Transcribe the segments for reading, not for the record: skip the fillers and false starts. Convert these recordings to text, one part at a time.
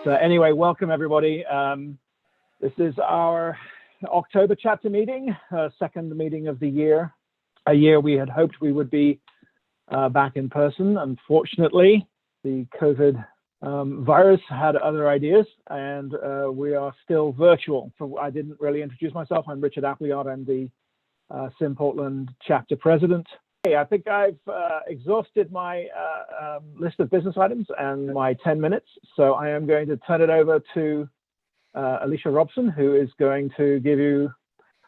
Anyway, welcome everybody. This is our October chapter meeting, second meeting of the year. A year we had hoped we would be back in person. Unfortunately, the COVID virus had other ideas, and we are still virtual. So I didn't really introduce myself. I'm Richard Appleyard. I'm the Sim Portland chapter president. Hey, I think I've exhausted my list of business items and my 10 minutes. So I am going to turn it over to Alicia Robson, who is going to give you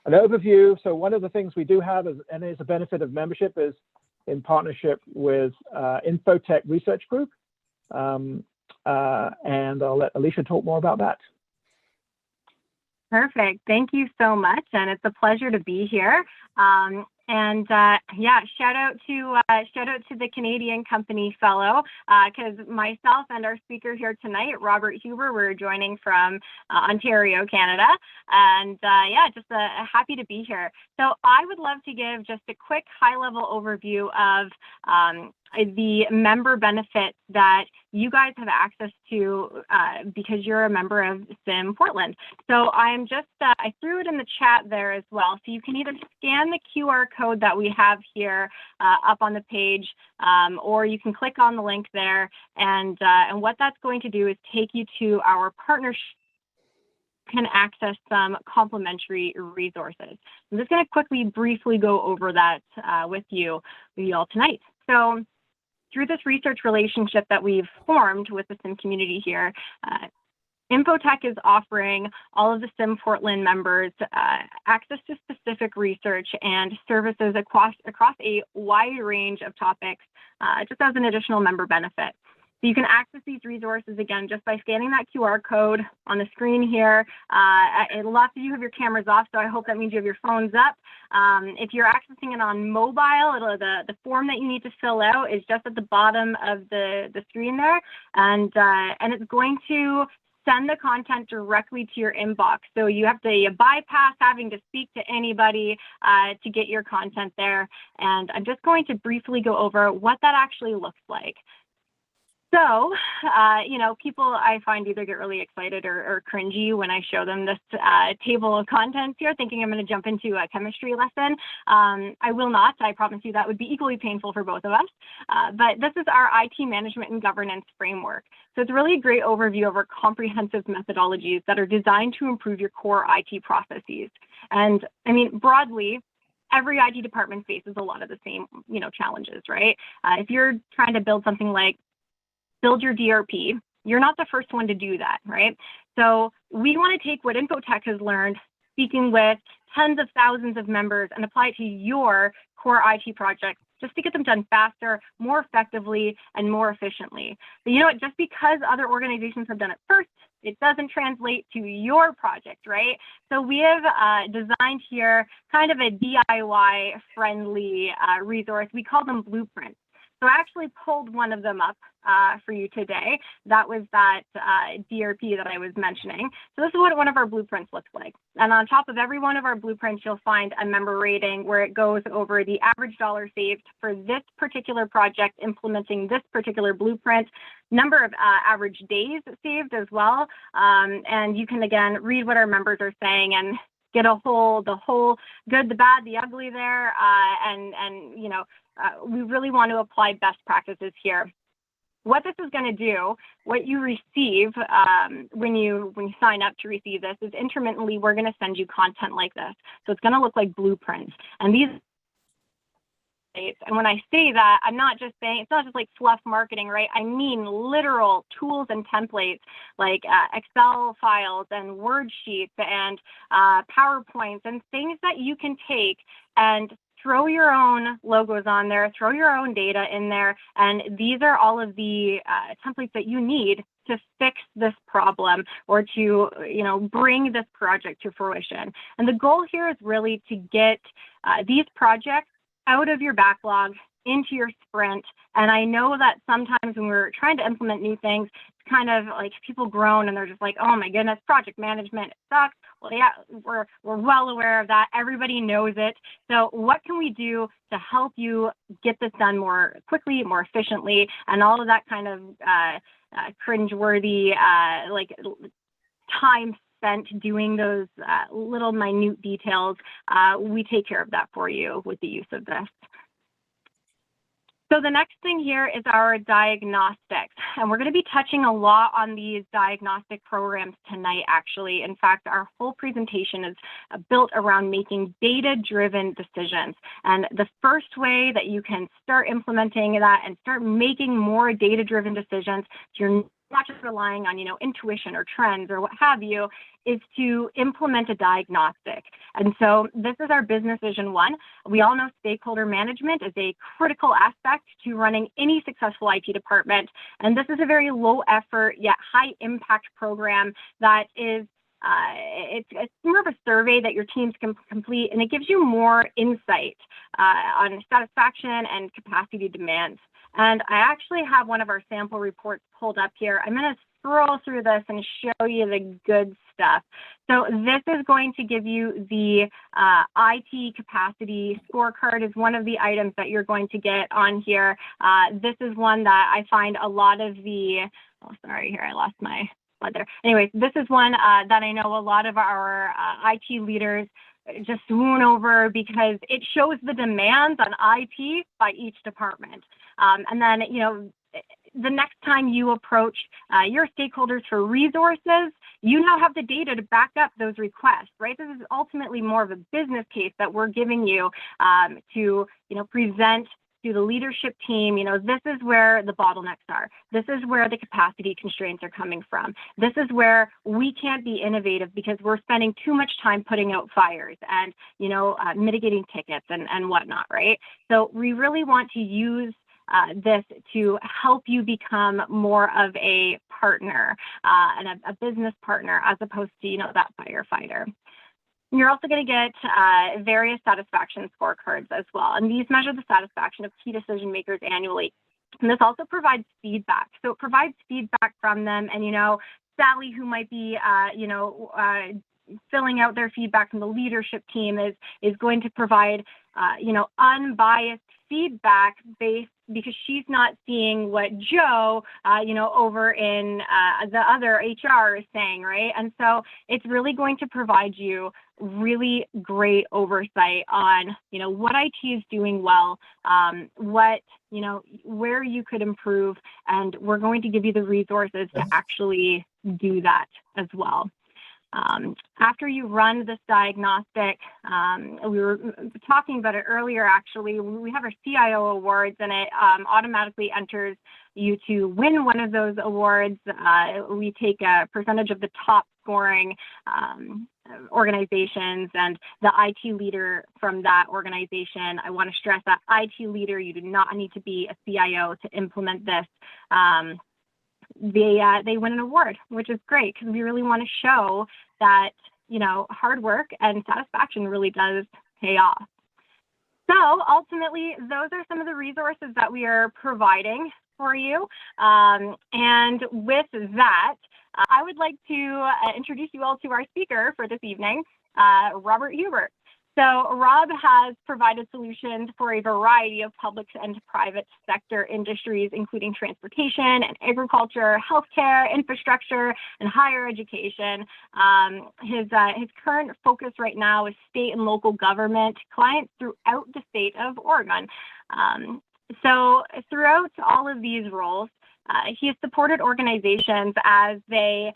an overview. So one of the things we do have, and is a benefit of membership, is in partnership with Infotech Research Group. And I'll let Alicia talk more about that. Perfect. Thank you so much. And it's a pleasure to be here. Yeah, shout out to the Canadian Company Fellow, because myself and our speaker here tonight, Robert Hubert, we're joining from Ontario, Canada, and yeah, just happy to be here. So I would love to give just a quick high-level overview of the member benefits that you guys have access to because you're a member of Sim Portland. So I'm just, I threw it in the chat there as well. So you can either scan the QR code that we have here up on the page, or you can click on the link there. And what that's going to do is take you to our partnership. Can access some complimentary resources. I'm just going to briefly go over that with you all tonight. So through this research relationship that we've formed with the Sim community here, Infotech is offering all of the Sim Portland members access to specific research and services across a wide range of topics, just as an additional member benefit. So you can access these resources, again, just by scanning that QR code on the screen here. Lots of you have your cameras off, so I hope that means you have your phones up. If you're accessing it on mobile, the form that you need to fill out is just at the bottom of the screen there, and it's going to send the content directly to your inbox. So you have to bypass having to speak to anybody to get your content there. And I'm just going to briefly go over what that actually looks like. So, people I find either get really excited or cringy when I show them this table of contents here, thinking I'm going to jump into a chemistry lesson. I will not. I promise you that would be equally painful for both of us. But this is our IT management and governance framework. So it's really a great overview of our comprehensive methodologies that are designed to improve your core IT processes. And I mean, broadly, every IT department faces a lot of the same, challenges, right? If you're trying to build something like build your DRP, you're not the first one to do that, right? So we want to take what Infotech has learned, speaking with tens of thousands of members, and apply it to your core IT projects just to get them done faster, more effectively, and more efficiently. But you know what, just because other organizations have done it first, it doesn't translate to your project, right? So we have designed here kind of a DIY-friendly resource. We call them blueprints. So I actually pulled one of them up for you today. That was that DRP that I was mentioning. So this is what one of our blueprints looks like. And on top of every one of our blueprints, you'll find a member rating where it goes over the average dollar saved for this particular project, implementing this particular blueprint, number of average days saved as well. And you can, again, read what our members are saying and get the whole good, the bad, the ugly there, we really want to apply best practices here. What this is going to do, what you receive when you sign up to receive this, is intermittently we're going to send you content like this. So it's going to look like blueprints, and these. And when I say that, I'm not just saying, it's not just like fluff marketing, right? I mean literal tools and templates like Excel files and Word sheets and PowerPoints and things that you can take and throw your own logos on there, throw your own data in there. And these are all of the templates that you need to fix this problem or to, bring this project to fruition. And the goal here is really to get these projects out of your backlog into your sprint. And I know that sometimes when we're trying to implement new things, it's kind of like people groan and they're just like, oh my goodness, project management, it sucks. Well, yeah, we're well aware of that. Everybody knows it. So what can we do to help you get this done more quickly, more efficiently, and all of that kind of cringeworthy, like time spent doing those little minute details? We take care of that for you with the use of this. So the next thing here is our diagnostics, and we're going to be touching a lot on these diagnostic programs tonight, actually. In fact, our whole presentation is built around making data-driven decisions. And the first way that you can start implementing that and start making more data-driven decisions, so you're not just relying on, intuition or trends or what have you, is to implement a diagnostic. And so this is our Business Vision 1. We all know stakeholder management is a critical aspect to running any successful IT department. And this is a very low effort yet high impact program that is it's more of a survey that your teams can complete, and it gives you more insight on satisfaction and capacity demands. And I actually have one of our sample reports pulled up here. I'm going to scroll through this and show you the good stuff. So this is going to give you the IT capacity scorecard is one of the items that you're going to get on here. This is one that I find a lot of the, oh, sorry, here I lost my slide there. Anyways, this is one that I know a lot of our IT leaders just swoon over because it shows the demands on IT by each department. And then, the next time you approach your stakeholders for resources, you now have the data to back up those requests, right? This is ultimately more of a business case that we're giving you to, present to the leadership team. This is where the bottlenecks are. This is where the capacity constraints are coming from. This is where we can't be innovative because we're spending too much time putting out fires and, mitigating tickets and whatnot, right? So we really want to use this to help you become more of a partner and a business partner as opposed to, that firefighter. You're also going to get various satisfaction scorecards as well, and these measure the satisfaction of key decision makers annually. And this also provides feedback. So it provides feedback from them, and Sally, who might be filling out their feedback from the leadership team, is going to provide unbiased feedback based because she's not seeing what Joe, over in the other HR is saying, right? And so it's really going to provide you really great oversight on, what IT is doing well, what, where you could improve, and we're going to give you the resources to actually do that as well. After you run this diagnostic, we were talking about it earlier, actually, we have our CIO Awards, and it automatically enters you to win one of those awards. We take a percentage of the top scoring organizations and the IT leader from that organization. I want to stress that IT leader, you do not need to be a CIO to implement this. They win an award, which is great because we really want to show that, hard work and satisfaction really does pay off. So ultimately, those are some of the resources that we are providing for you. And with that, I would like to introduce you all to our speaker for this evening, Robert Hubert. So Rob has provided solutions for a variety of public and private sector industries, including transportation and agriculture, healthcare, infrastructure, and higher education. His current focus right now is state and local government clients throughout the state of Oregon. So throughout all of these roles, he has supported organizations as they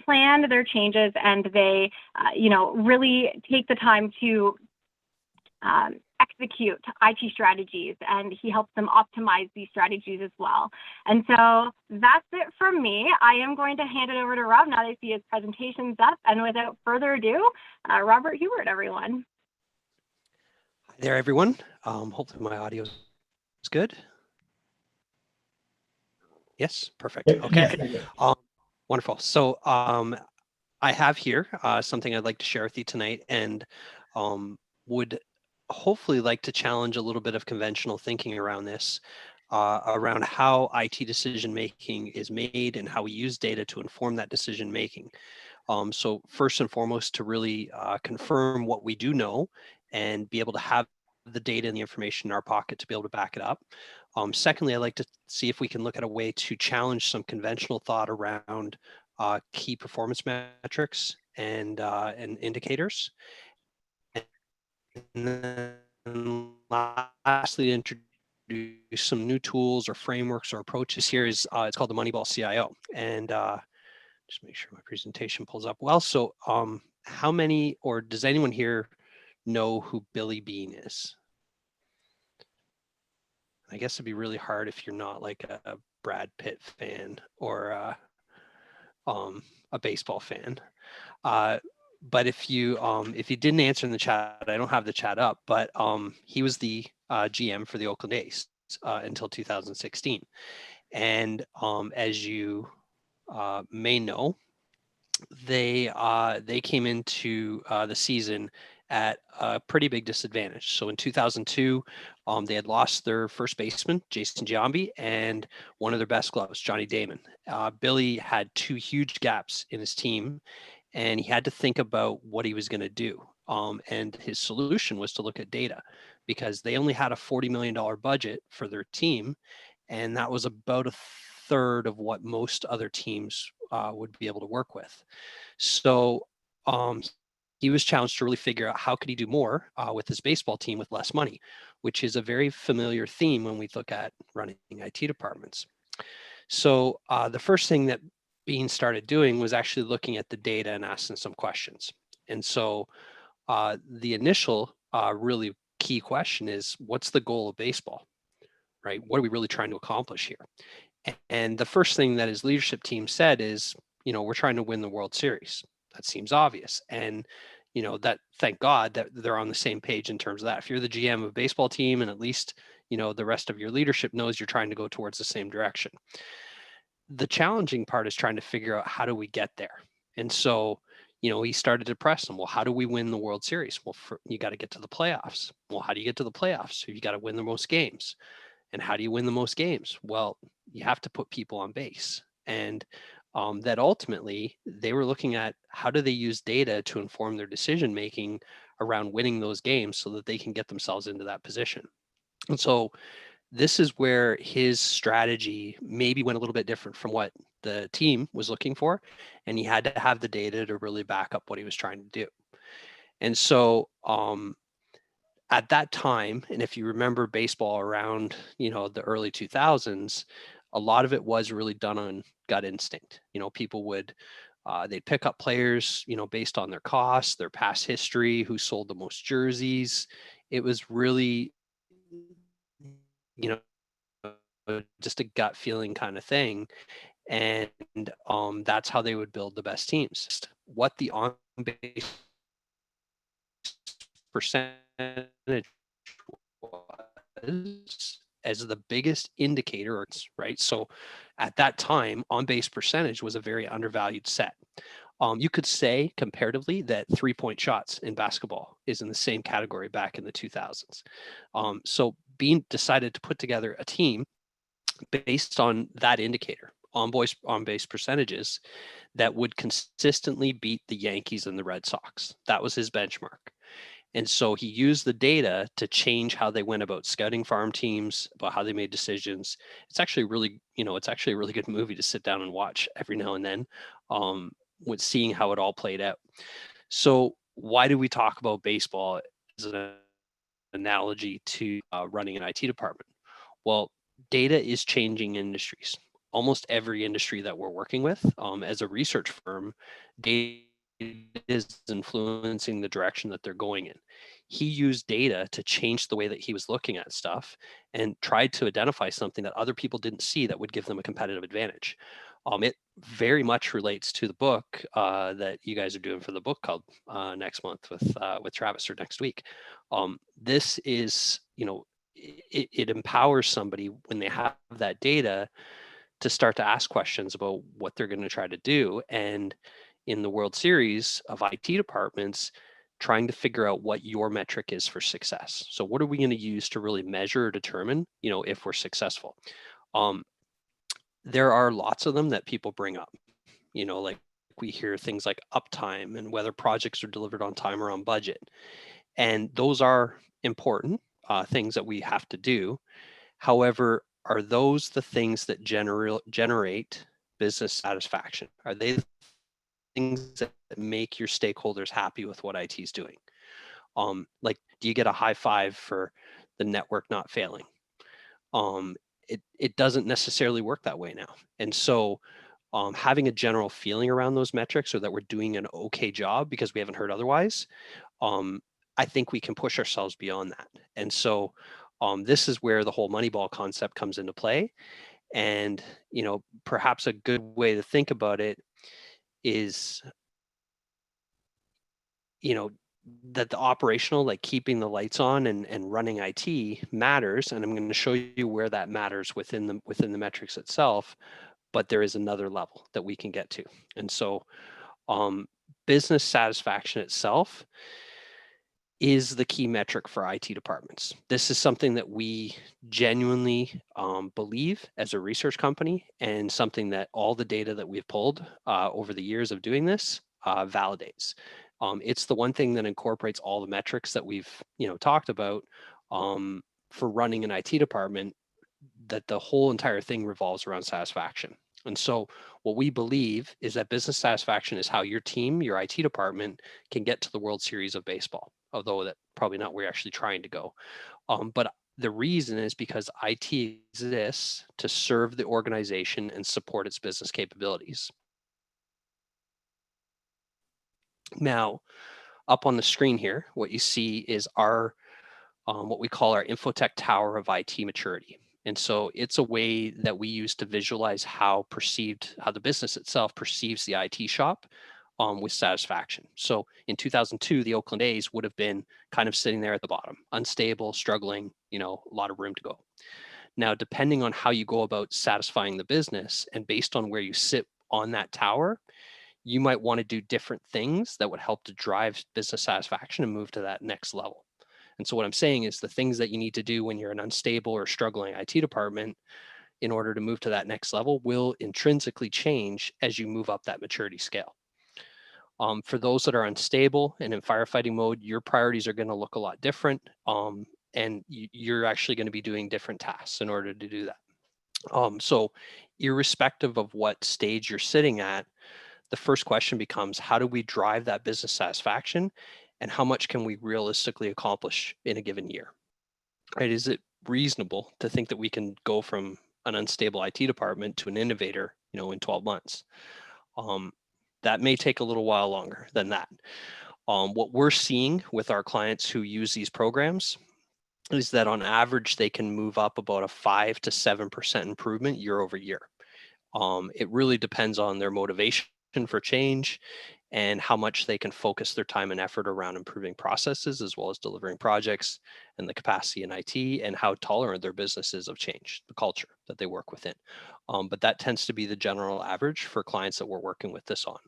plan their changes and they, really take the time to execute IT strategies, and he helps them optimize these strategies as well. And so that's it from me. I am going to hand it over to Rob now that I see his presentation's up. And without further ado, Robert Hubert, everyone. Hi there, everyone. Hopefully my audio is good. Yes, perfect. Okay, wonderful. So I have here something I'd like to share with you tonight, and would hopefully like to challenge a little bit of conventional thinking around this. around how IT decision making is made and how we use data to inform that decision making. So first and foremost, to really confirm what we do know and be able to have the data and the information in our pocket to be able to back it up. Secondly, I'd like to see if we can look at a way to challenge some conventional thought around key performance metrics and indicators. And then lastly, introduce some new tools or frameworks or approaches. Here is it's called the MoneyBall CIO, and just make sure my presentation pulls up well. So how many, or does anyone here know who Billy Beane is? I guess it'd be really hard if you're not like a Brad Pitt fan or a baseball fan. But if you didn't answer in the chat, I don't have the chat up, but he was the GM for the Oakland A's until 2016. And as you may know, they came into the season at a pretty big disadvantage. So in 2002, they had lost their first baseman, Jason Giambi, and one of their best gloves, Johnny Damon. Billy had two huge gaps in his team, and he had to think about what he was going to do. And his solution was to look at data, because they only had a $40 million budget for their team, and that was about a third of what most other teams would be able to work with. So he was challenged to really figure out how could he do more with his baseball team with less money, which is a very familiar theme when we look at running IT departments. So the first thing that Beane started doing was actually looking at the data and asking some questions. And so the initial really key question is, what's the goal of baseball, right? What are we really trying to accomplish here? And the first thing that his leadership team said is, we're trying to win the World Series. That seems obvious. And, that, thank God that they're on the same page in terms of that. If you're the GM of a baseball team and at least, the rest of your leadership knows you're trying to go towards the same direction. The challenging part is trying to figure out, how do we get there? And so, he started to press them. Well, how do we win the World Series? Well, you got to get to the playoffs. Well, how do you get to the playoffs? So you got to win the most games. And how do you win the most games? Well, you have to put people on base. And that ultimately they were looking at, how do they use data to inform their decision making around winning those games so that they can get themselves into that position. And so this is where his strategy maybe went a little bit different from what the team was looking for. And he had to have the data to really back up what he was trying to do. And so at that time, and if you remember baseball around, the early 2000s, a lot of it was really done on gut instinct. People would, they'd pick up players, based on their costs, their past history, who sold the most jerseys. It was really, just a gut feeling kind of thing. And that's how they would build the best teams. What the on-base percentage was as the biggest indicator, right? So at that time, on-base percentage was a very undervalued set. You could say comparatively that 3-point shots in basketball is in the same category back in the 2000s. So Beane decided to put together a team based on that indicator, on-base percentages, that would consistently beat the Yankees and the Red Sox. That was his benchmark. And so he used the data to change how they went about scouting farm teams, about how they made decisions. It's actually really, it's actually a really good movie to sit down and watch every now and then, with seeing how it all played out. So why do we talk about baseball as an analogy to running an IT department? Well, data is changing industries. Almost every industry that we're working with, as a research firm, data is influencing the direction that they're going in. He used data to change the way that he was looking at stuff and tried to identify something that other people didn't see that would give them a competitive advantage. It very much relates to the book that you guys are doing for the book club next month with Travis, or next week. This is, it empowers somebody when they have that data to start to ask questions about what they're going to try to do. And in the World Series of IT departments, trying to figure out what your metric is for success. So what are we going to use to really measure or determine, if we're successful? There are lots of them that people bring up, like we hear things like uptime and whether projects are delivered on time or on budget. And those are important things that we have to do. However, are those the things that generate business satisfaction? Are they the things that make your stakeholders happy with what IT is doing? Like, do you get a high five for the network not failing? It doesn't necessarily work that way now. And so having a general feeling around those metrics, or that we're doing an okay job because we haven't heard otherwise, I think we can push ourselves beyond that. And so this is where the whole Moneyball concept comes into play. And, perhaps a good way to think about it is, that the operational, like keeping the lights on and running IT matters. And I'm going to show you where that matters within the metrics itself. But there is another level that we can get to. And so business satisfaction itself is the key metric for IT departments. This is something that we genuinely believe as a research company, and something that all the data that we've pulled over the years of doing this validates. It's the one thing that incorporates all the metrics that we've talked about for running an IT department, that the whole entire thing revolves around satisfaction. And so what we believe is that business satisfaction is how your team, your IT department, can get to the World Series of baseball, although that's probably not where you're actually trying to go. But the reason is because IT exists to serve the organization and support its business capabilities. Now, up on the screen here, what you see is our what we call our Infotech Tower of IT maturity. And so it's a way that we use to visualize how the business itself perceives the IT shop with satisfaction. So in 2002, the Oakland A's would have been kind of sitting there at the bottom, unstable, struggling, a lot of room to go. Now, depending on how you go about satisfying the business and based on where you sit on that tower, you might want to do different things that would help to drive business satisfaction and move to that next level. And so what I'm saying is the things that you need to do when you're an unstable or struggling IT department in order to move to that next level will intrinsically change as you move up that maturity scale. For those that are unstable and in firefighting mode, your priorities are going to look a lot different. And you're actually going to be doing different tasks in order to do that. So irrespective of what stage you're sitting at, the first question becomes, how do we drive that business satisfaction, and how much can we realistically accomplish in a given year? Right? Is it reasonable to think that we can go from an unstable IT department to an innovator, in 12 months? That may take a little while longer than that. What we're seeing with our clients who use these programs is that on average, they can move up about a 5 to 7% improvement year over year. It really depends on their motivation for change and how much they can focus their time and effort around improving processes as well as delivering projects, and the capacity in IT, and how tolerant their business is of change, the culture that they work within. But that tends to be the general average for clients that we're working with this on.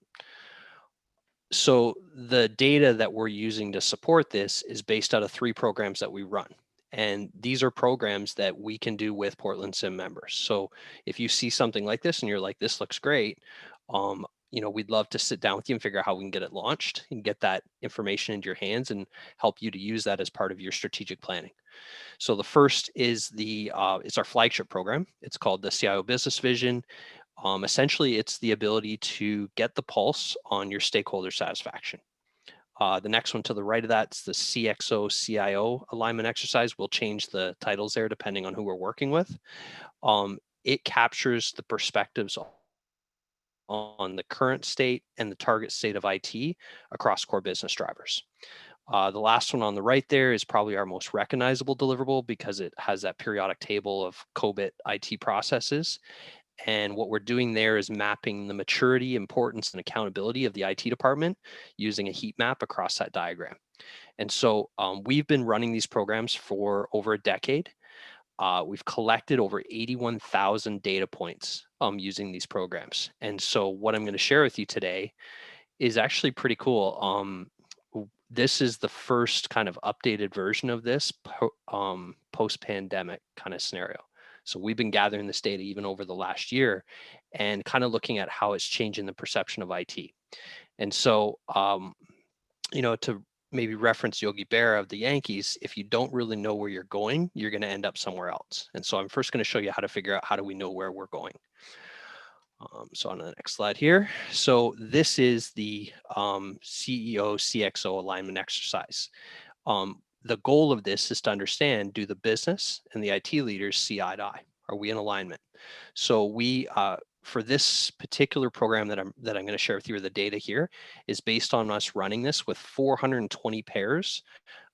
So the data that we're using to support this is based out of 3 programs that we run. And these are programs that we can do with Portland Sim members. So if you see something like this and you're like, this looks great, we'd love to sit down with you and figure out how we can get it launched and get that information into your hands and help you to use that as part of your strategic planning. So the first is it's our flagship program. It's called the Cio Business Vision. Essentially, it's the ability to get the pulse on your stakeholder satisfaction. The next one to the right of that is the Cxo Cio Alignment Exercise. We'll change the titles there depending on who we're working with. It captures the perspectives on the current state and the target state of IT across core business drivers. The last one on the right there is probably our most recognizable deliverable because it has that periodic table of COBIT IT processes. And what we're doing there is mapping the maturity, importance, and accountability of the IT department using a heat map across that diagram. And so we've been running these programs for over a decade. We've collected over 81,000 data points using these programs. And so what I'm going to share with you today is actually pretty cool. this is the first kind of updated version of this post-pandemic kind of scenario. So we've been gathering this data even over the last year and kind of looking at how it's changing the perception of IT. And so, to maybe reference Yogi Berra of the Yankees, if you don't really know where you're going, you're going to end up somewhere else. And so I'm first going to show you how to figure out how do we know where we're going. So on to the next slide here. So this is the CEO Cxo Alignment Exercise. The goal of this is to understand, do the business and the IT leaders see eye to eye? Are we in alignment? So we, for this particular program that I'm going to share with you, the data here is based on us running this with 420 pairs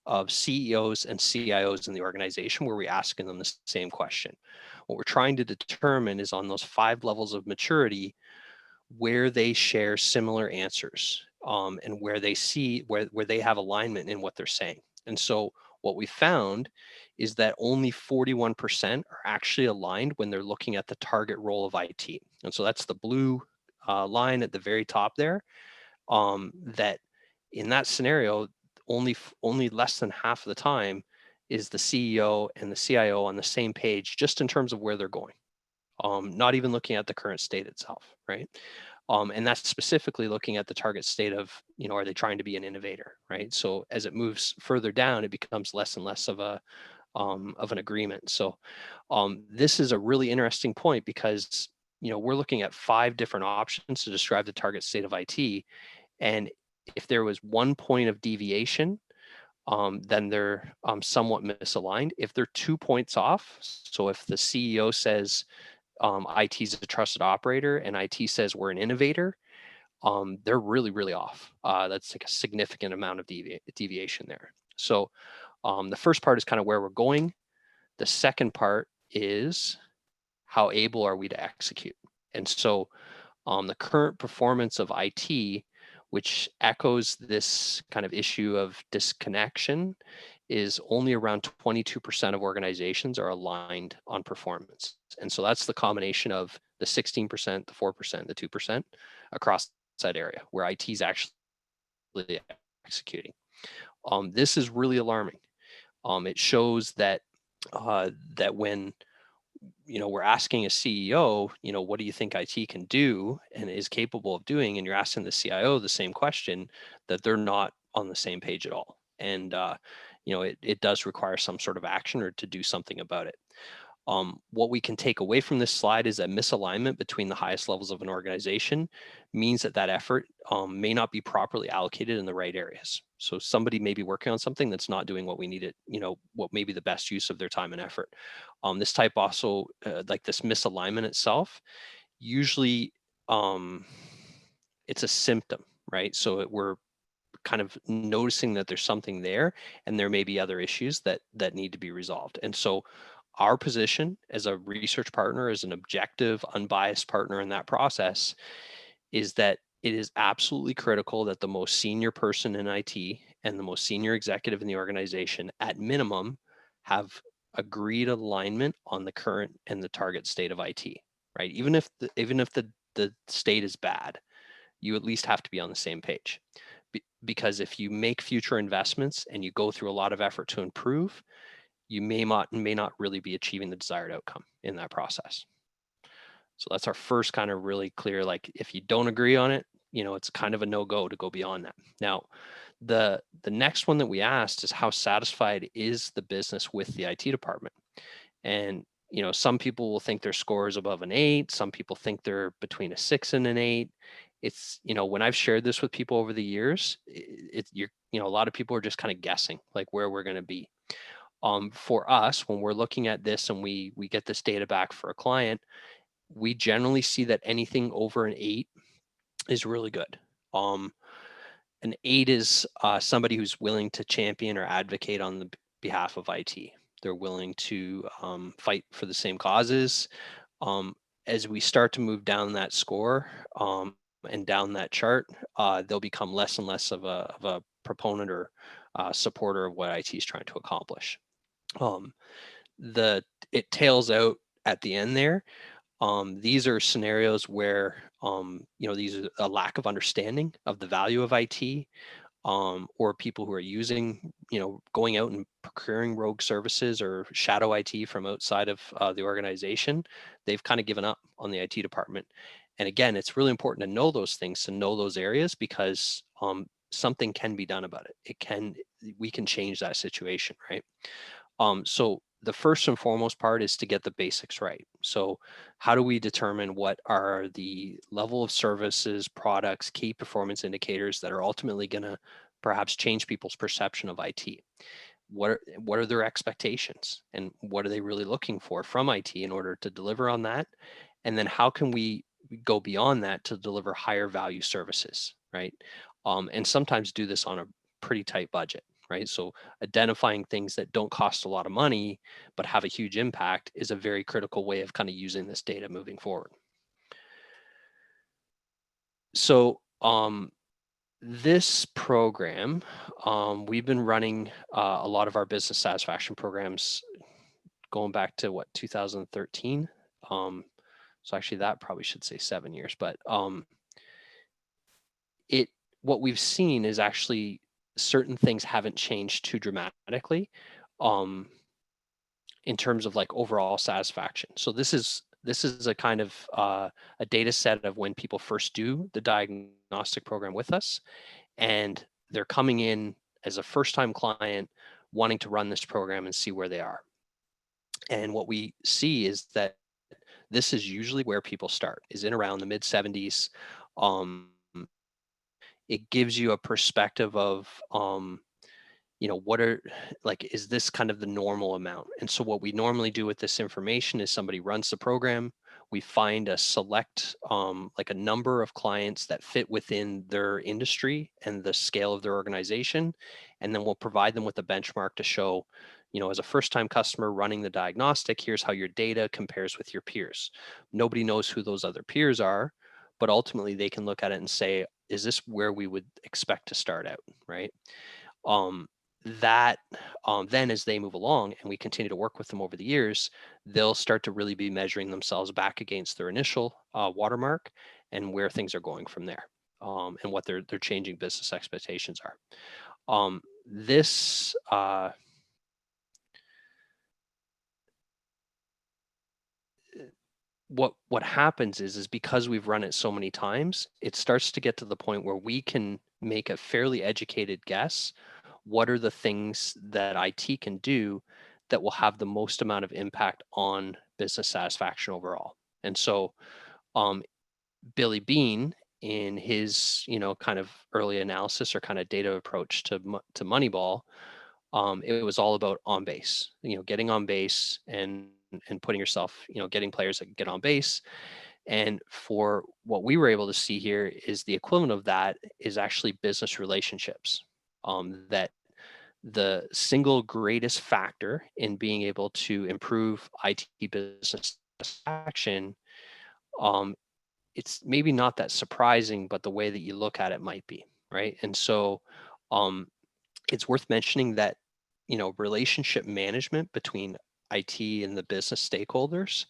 of CEOs and CIOs in the organization, where we're asking them the same question. What we're trying to determine is on those 5 levels of maturity, where they share similar answers, and where they see where they have alignment in what they're saying. And so what we found is that only 41% are actually aligned when they're looking at the target role of IT. And so that's the blue line at the very top there. That in that scenario, only less than half of the time is the CEO and the CIO on the same page, just in terms of where they're going. Not even looking at the current state itself, right? And that's specifically looking at the target state of, are they trying to be an innovator, right? So as it moves further down, it becomes less and less of an agreement. So this is a really interesting point because, we're looking at 5 different options to describe the target state of IT. And if there was 1 point of deviation, then they're somewhat misaligned. If they're 2 points off, so if the CEO says IT is a trusted operator and IT says we're an innovator, they're really, really off. That's like a significant amount of deviation there. So the first part is kind of where we're going. The second part is how able are we to execute? And so the current performance of IT, which echoes this kind of issue of disconnection, is only around 22% of organizations are aligned on performance. And so that's the combination of the 16%, the 4%, the 2% across that area where IT is actually executing. This is really alarming. It shows that that when we're asking a CEO, what do you think IT can do and is capable of doing, and you're asking the CIO the same question, that they're not on the same page at all. And it does require some sort of action or to do something about it. What we can take away from this slide is that misalignment between the highest levels of an organization means that effort may not be properly allocated in the right areas. So somebody may be working on something that's not doing what we need it, what may be the best use of their time and effort. This type also, like this misalignment itself, usually it's a symptom, right? So we're kind of noticing that there's something there and there may be other issues that need to be resolved. And so our position as a research partner, as an objective, unbiased partner in that process, is that it is absolutely critical that the most senior person in IT and the most senior executive in the organization, at minimum, have agreed alignment on the current and the target state of IT, right? Even if the state is bad, you at least have to be on the same page. Because if you make future investments and you go through a lot of effort to improve, you may not really be achieving the desired outcome in that process. So that's our first kind of really clear, like if you don't agree on it, it's kind of a no-go to go beyond that. Now, the next one that we asked is how satisfied is the business with the IT department? And some people will think their score is above an 8. Some people think they're between a 6 and an 8. It's, when I've shared this with people over the years, a lot of people are just kind of guessing like where we're going to be. For us, when we're looking at this and we get this data back for a client, we generally see that anything over an 8 is really good. An 8 is somebody who's willing to champion or advocate on the behalf of IT. They're willing to fight for the same causes. As we start to move down that score and down that chart, they'll become less and less of a proponent or supporter of what IT is trying to accomplish. It tails out at the end there. These are scenarios where these are a lack of understanding of the value of IT. or people who are using, going out and procuring rogue services or shadow IT from outside of the organization, they've kind of given up on the IT department. And again, it's really important to know those things, to know those areas, because something can be done about it. We can change that situation, right? So the first and foremost part is to get the basics right. So how do we determine what are the level of services, products, key performance indicators that are ultimately going to perhaps change people's perception of IT? What are their expectations, and what are they really looking for from IT in order to deliver on that? And then how can we go beyond that to deliver higher value services, right? And sometimes do this on a pretty tight budget, right? So identifying things that don't cost a lot of money but have a huge impact is a very critical way of kind of using this data moving forward. So this program, we've been running a lot of our business satisfaction programs going back to 2013. So actually that probably should say 7 years, but what we've seen is actually certain things haven't changed too dramatically in terms of like overall satisfaction. So this is a kind of a data set of when people first do the diagnostic program with us, and they're coming in as a first-time client wanting to run this program and see where they are. And what we see is that this is usually where people start, is in around the mid 70s. It gives you a perspective of what are, like, is this kind of the normal amount? And so what we normally do with this information is somebody runs the program, we find a select like a number of clients that fit within their industry and the scale of their organization, and then we'll provide them with a benchmark to show, as a first-time customer running the diagnostic, here's how your data compares with your peers. Nobody knows who those other peers are, but ultimately they can look at it and say, is this where we would expect to start out, right? That then as they move along and we continue to work with them over the years, they'll start to really be measuring themselves back against their initial watermark and where things are going from there, and what their changing business expectations are. This what happens is because we've run it so many times, it starts to get to the point where we can make a fairly educated guess what are the things that IT can do that will have the most amount of impact on business satisfaction overall. And so Billy Bean, in his kind of early analysis or kind of data approach to Moneyball, it was all about on base, getting on base and putting yourself, getting players that get on base. And for what we were able to see here is the equivalent of that is actually business relationships. That the single greatest factor in being able to improve IT business satisfaction, it's maybe not that surprising, but the way that you look at it might be, right? And so it's worth mentioning that, relationship management between IT and the business stakeholders,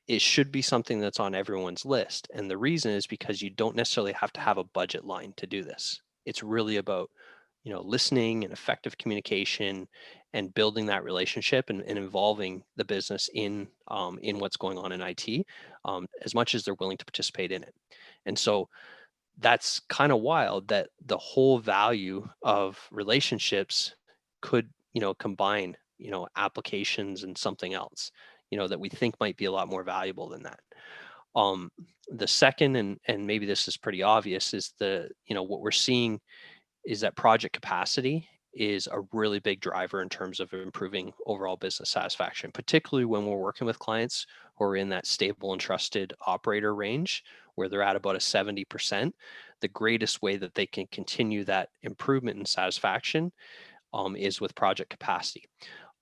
it should be something that's on everyone's list. And the reason is because you don't necessarily have to have a budget line to do this. It's really about, listening and effective communication and building that relationship and involving the business in what's going on in IT, as much as they're willing to participate in it. And so that's kind of wild that the whole value of relationships could, combine, applications and something else, that we think might be a lot more valuable than that. The second, and maybe this is pretty obvious, is what we're seeing is that project capacity is a really big driver in terms of improving overall business satisfaction, particularly when we're working with clients who are in that stable and trusted operator range where they're at about a 70%. The greatest way that they can continue that improvement in satisfaction is with project capacity.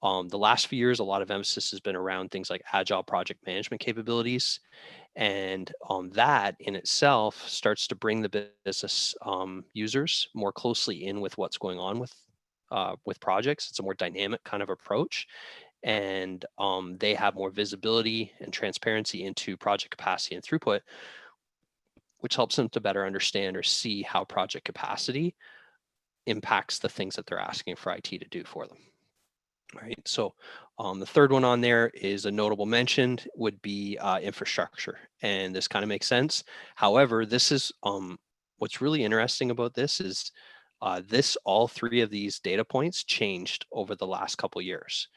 The last few years, a lot of emphasis has been around things like agile project management capabilities. And that in itself starts to bring the business users more closely in with what's going on with projects. It's a more dynamic kind of approach, and they have more visibility and transparency into project capacity and throughput, which helps them to better understand or see how project capacity impacts the things that they're asking for IT to do for them. Right. So the third one on there is a notable mention would be infrastructure. And this kind of makes sense. However, this is what's really interesting about this is all three of these data points changed over the last couple years.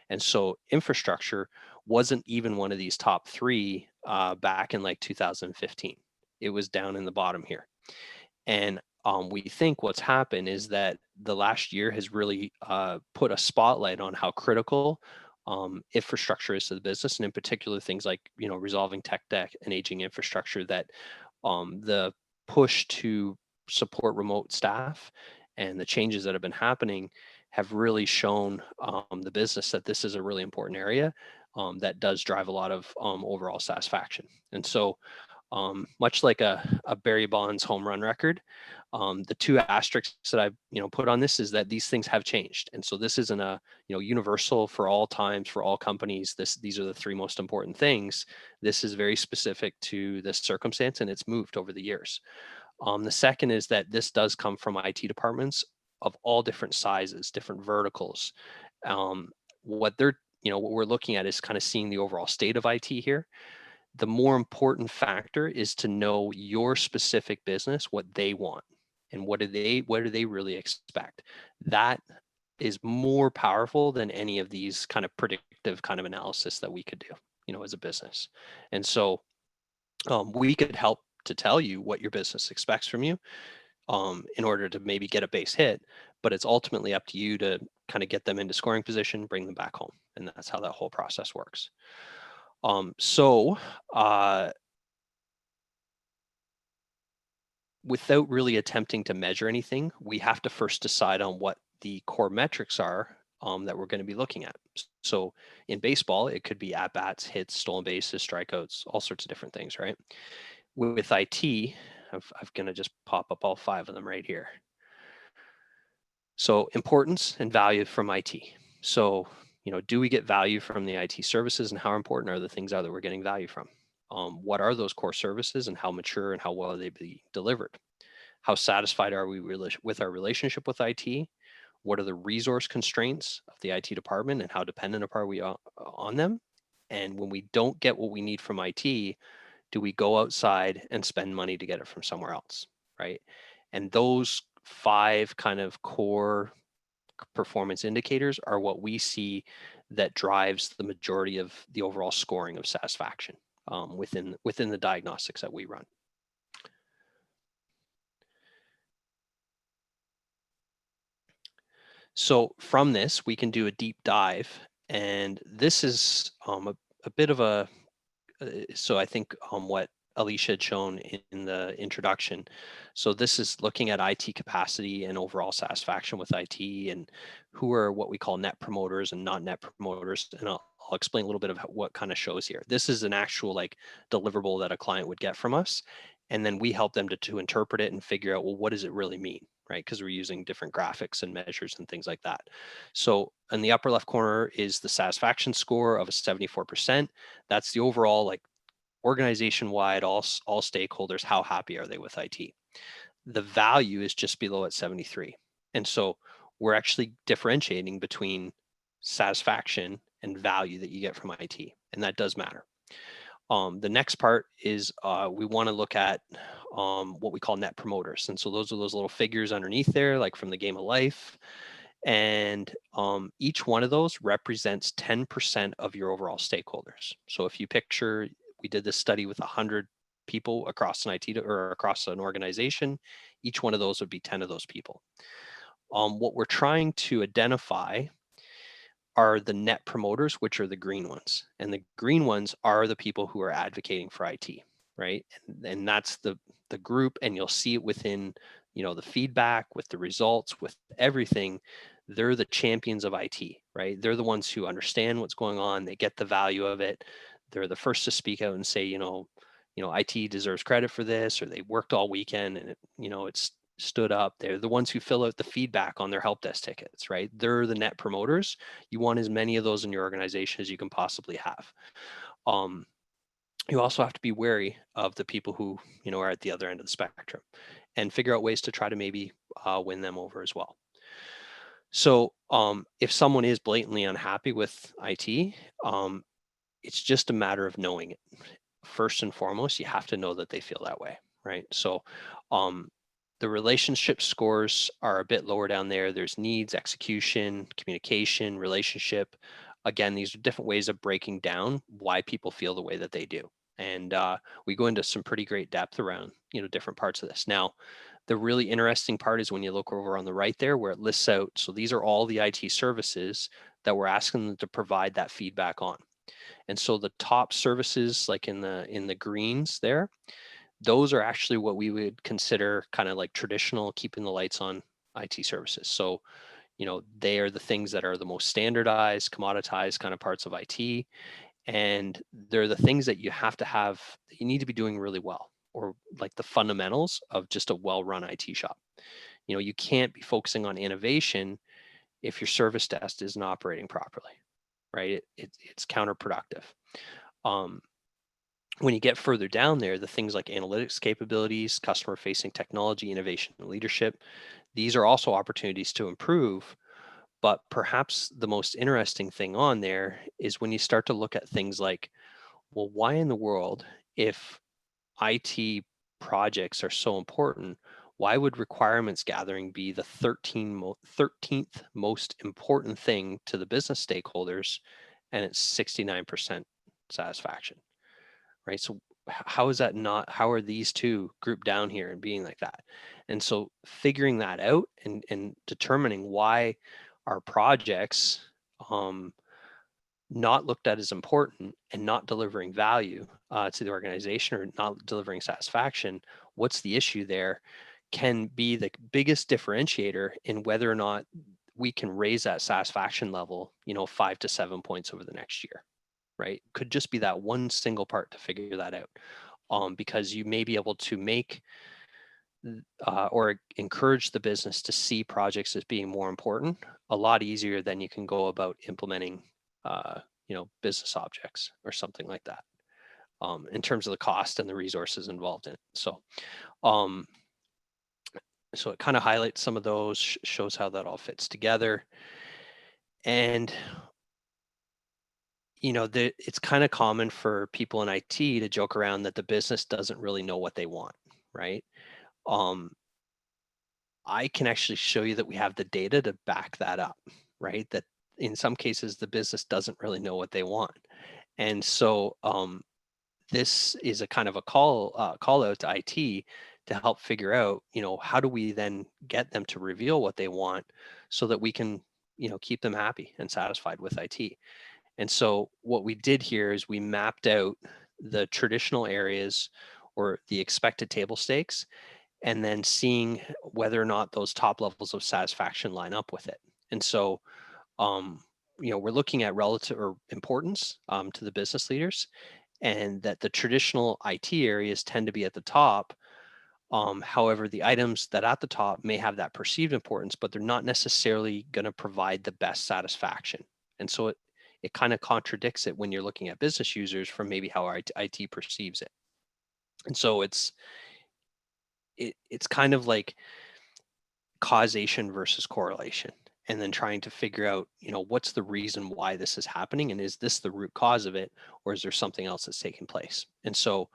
And so infrastructure wasn't even one of these top three back in like 2015. It was down in the bottom here. And we think what's happened is that the last year has really put a spotlight on how critical infrastructure is to the business, and in particular things like resolving tech debt and aging infrastructure. That the push to support remote staff and the changes that have been happening have really shown the business that this is a really important area that does drive a lot of overall satisfaction. And so much like a Barry Bonds home run record, the two asterisks that I've put on this is that these things have changed, and so this isn't a universal for all times for all companies. These are the three most important things. This is very specific to this circumstance, and it's moved over the years. The second is that this does come from IT departments of all different sizes, different verticals. What we're looking at is kind of seeing the overall state of IT here. The more important factor is to know your specific business, what they want, and what do they really expect. That is more powerful than any of these kind of predictive kind of analysis that we could do, as a business. And so we could help to tell you what your business expects from you in order to maybe get a base hit, but it's ultimately up to you to kind of get them into scoring position, bring them back home. And that's how that whole process works. Without really attempting to measure anything, we have to first decide on what the core metrics are that we're going to be looking at. So in baseball, it could be at-bats, hits, stolen bases, strikeouts, all sorts of different things, right? With IT, I'm going to just pop up all 5 of them right here. So importance and value from IT. So do we get value from the IT services, and how important are the things that we're getting value from? What are those core services, and how mature and how well are they being delivered? How satisfied are we with our relationship with IT? What are the resource constraints of the IT department, and how dependent are we on them? And when we don't get what we need from IT, do we go outside and spend money to get it from somewhere else, right? And those 5 kind of core performance indicators are what we see that drives the majority of the overall scoring of satisfaction within the diagnostics that we run. So from this, we can do a deep dive, and this is a bit of a so I think what Alicia had shown in the introduction. So this is looking at IT capacity and overall satisfaction with IT, and who are what we call net promoters and not net promoters. And I'll explain a little bit of what kind of shows here. This is an actual like deliverable that a client would get from us, and then we help them to interpret it and figure out, well, what does it really mean, right? Because we're using different graphics and measures and things like that. So in the upper left corner is the satisfaction score of a 74%. That's the overall like organization-wide, all stakeholders, how happy are they with IT? The value is just below at 73. And so we're actually differentiating between satisfaction and value that you get from IT, and that does matter. The next part is we want to look at what we call net promoters. And so those are those little figures underneath there, like from the game of life. And each one of those represents 10% of your overall stakeholders. So if you picture, we did this study with 100 people across an IT or across an organization, each one of those would be 10 of those people. What we're trying to identify are the net promoters, which are the green ones. And the green ones are the people who are advocating for IT, right? And that's the group, and you'll see it within, the feedback, with the results, with everything. They're the champions of IT, right? They're the ones who understand what's going on. They get the value of it. They're the first to speak out and say, IT deserves credit for this, or they worked all weekend and it's stood up. They're the ones who fill out the feedback on their help desk tickets, right? They're the net promoters. You want as many of those in your organization as you can possibly have. You also have to be wary of the people who, are at the other end of the spectrum. and figure out ways to try to maybe win them over as well. So if someone is blatantly unhappy with IT, it's just a matter of knowing it. First and foremost, you have to know that they feel that way, right? So the relationship scores are a bit lower down there. There's needs, execution, communication, relationship. Again, these are different ways of breaking down why people feel the way that they do. And we go into some pretty great depth around, different parts of this. Now, the really interesting part is when you look over on the right there where it lists out. So these are all the IT services that we're asking them to provide that feedback on. And so the top services, like in the greens there, those are actually what we would consider kind of like traditional keeping the lights on IT services. So, they are the things that are the most standardized, commoditized kind of parts of IT. And they're the things that you have to have, that you need to be doing really well, or like the fundamentals of just a well-run IT shop. You can't be focusing on innovation if your service desk isn't operating properly, right? It's counterproductive. When you get further down there, the things like analytics capabilities, customer facing technology, innovation, and leadership, these are also opportunities to improve. But perhaps the most interesting thing on there is when you start to look at things like, well, why in the world, if IT projects are so important, why would requirements gathering be the 13th most important thing to the business stakeholders, and it's 69% satisfaction? Right? So how is that not, how are these two grouped down here and being like that? And so figuring that out and determining why our projects not looked at as important and not delivering value to the organization, or not delivering satisfaction, what's the issue there, can be the biggest differentiator in whether or not we can raise that satisfaction level, 5 to 7 points over the next year. Right? Could just be that one single part to figure that out, because you may be able to make or encourage the business to see projects as being more important a lot easier than you can go about implementing, business objects or something like that, in terms of the cost and the resources involved in it. So, so it kind of highlights some of those, shows how that all fits together. And it's kind of common for people in IT to joke around that the business doesn't really know what they want, right? I can actually show you that we have the data to back that up, right? That in some cases the business doesn't really know what they want, and so this is a kind of a call out to IT to help figure out, how do we then get them to reveal what they want so that we can, keep them happy and satisfied with IT. And so what we did here is we mapped out the traditional areas or the expected table stakes, and then seeing whether or not those top levels of satisfaction line up with it. And so, we're looking at relative or importance to the business leaders, and that the traditional IT areas tend to be at the top. However, the items that at the top may have that perceived importance, but they're not necessarily going to provide the best satisfaction. And so it kind of contradicts it when you're looking at business users from maybe how IT perceives it. And so it's kind of like causation versus correlation, and then trying to figure out, what's the reason why this is happening, and is this the root cause of it, or is there something else that's taking place? And so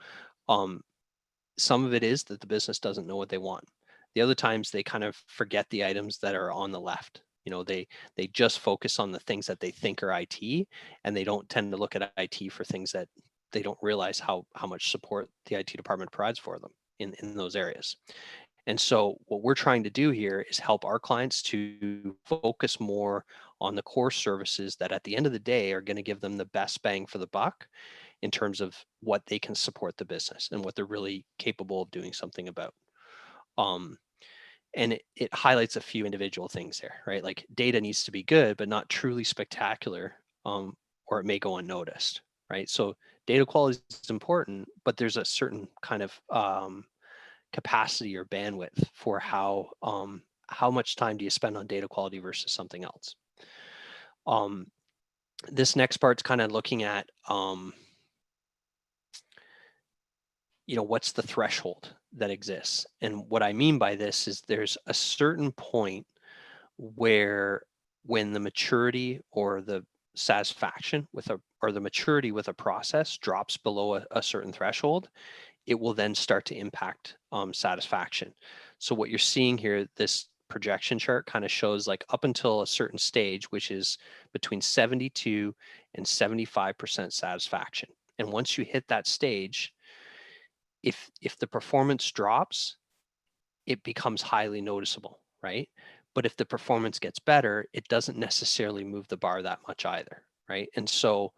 some of it is that the business doesn't know what they want. The other times they kind of forget the items that are on the left. They just focus on the things that they think are IT, and they don't tend to look at IT for things that they don't realize how much support the IT department provides for them in those areas. And so what we're trying to do here is help our clients to focus more on the core services that at the end of the day are going to give them the best bang for the buck in terms of what they can support the business and what they're really capable of doing something about. And it highlights a few individual things there, right? Like data needs to be good, but not truly spectacular, or it may go unnoticed, right? So data quality is important, but there's a certain kind of capacity or bandwidth for how much time do you spend on data quality versus something else. This next part's kind of looking at what's the threshold that exists? And what I mean by this is there's a certain point where when the maturity or the satisfaction or the maturity with a process drops below a certain threshold, it will then start to impact satisfaction. So what you're seeing here, this projection chart kind of shows like up until a certain stage, which is between 72 and 75% satisfaction. And once you hit that stage, if the performance drops, it becomes highly noticeable, right? But if the performance gets better, it doesn't necessarily move the bar that much either, right? And so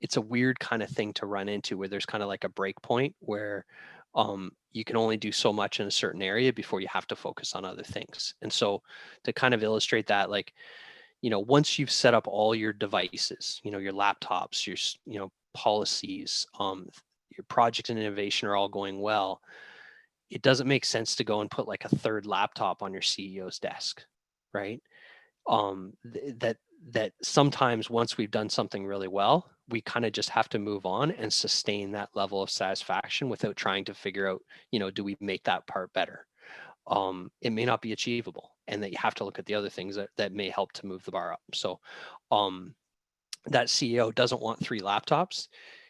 it's a weird kind of thing to run into where there's kind of like a break point where you can only do so much in a certain area before you have to focus on other things. And so to kind of illustrate that, like, once you've set up all your devices, your laptops, your policies, your project and innovation are all going well, it doesn't make sense to go and put like a third laptop on your CEO's desk, right? That sometimes once we've done something really well, we kind of just have to move on and sustain that level of satisfaction without trying to figure out, do we make that part better? It may not be achievable, and that you have to look at the other things that may help to move the bar up. So that CEO doesn't want 3 laptops.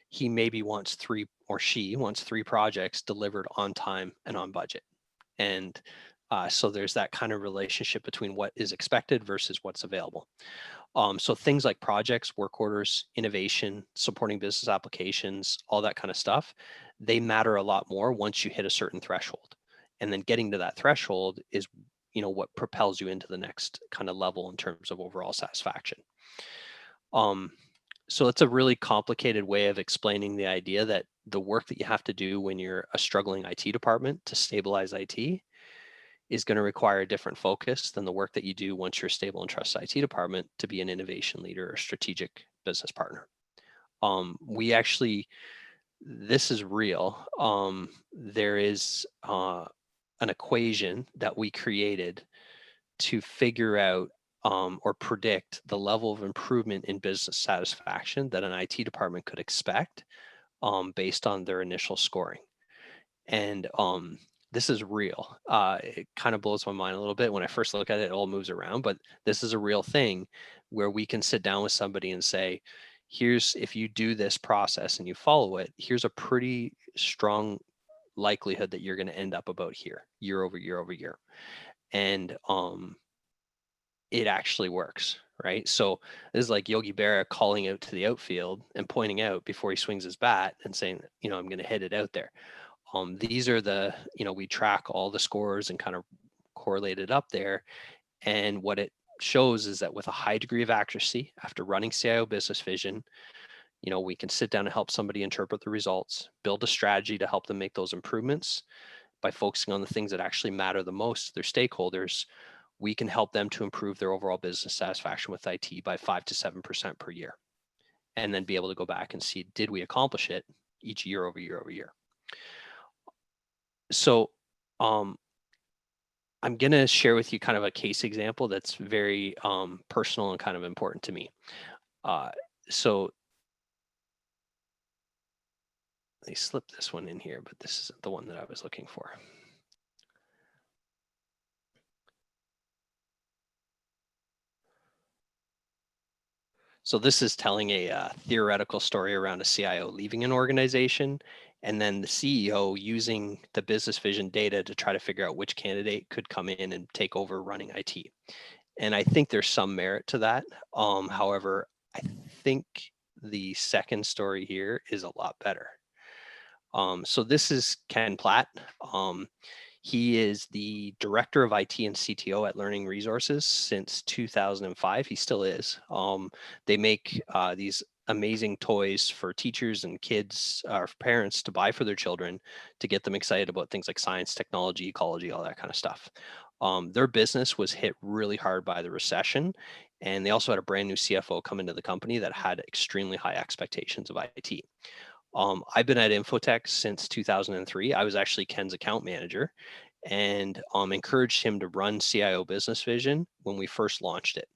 He maybe wants 3, or she wants 3 projects delivered on time and on budget. And so there's that kind of relationship between what is expected versus what's available. So things like projects, work orders, innovation, supporting business applications, all that kind of stuff, they matter a lot more once you hit a certain threshold. And then getting to that threshold is, what propels you into the next kind of level in terms of overall satisfaction. So it's a really complicated way of explaining the idea that the work that you have to do when you're a struggling IT department to stabilize IT is going to require a different focus than the work that you do once you're a stable and trusted IT department to be an innovation leader or strategic business partner. This is real. There is an equation that we created to figure out or predict the level of improvement in business satisfaction that an IT department could expect based on their initial scoring. And this is real. It kind of blows my mind a little bit. When I first look at it, it all moves around, but this is a real thing where we can sit down with somebody and say, if you do this process and you follow it, here's a pretty strong likelihood that you're going to end up about here, year over year over year. And it actually works, right? So this is like Yogi Berra calling out to the outfield and pointing out before he swings his bat and saying, I'm going to hit it out there. These are we track all the scores and kind of correlate it up there. And what it shows is that with a high degree of accuracy, after running Cio Business Vision, we can sit down and help somebody interpret the results, build a strategy to help them make those improvements by focusing on the things that actually matter the most to their stakeholders. We can help them to improve their overall business satisfaction with IT by 5 to 7% per year, and then be able to go back and see, did we accomplish it each year over year over year? So I'm going to share with you kind of a case example that's very personal and kind of important to me. So they slipped this one in here, but this isn't the one that I was looking for. So this is telling a theoretical story around a CIO leaving an organization, and then the CEO using the business vision data to try to figure out which candidate could come in and take over running IT. And I think there's some merit to that. However, I think the second story here is a lot better. So this is Ken Platt. He is the director of IT and CTO at Learning Resources since 2005. He still is. They make these amazing toys for teachers and kids, or parents to buy for their children to get them excited about things like science, technology, ecology, all that kind of stuff. Their business was hit really hard by the recession, and they also had a brand new CFO come into the company that had extremely high expectations of IT. I've been at Infotech since 2003. I was actually Ken's account manager, and encouraged him to run Cio Business Vision when we first launched it.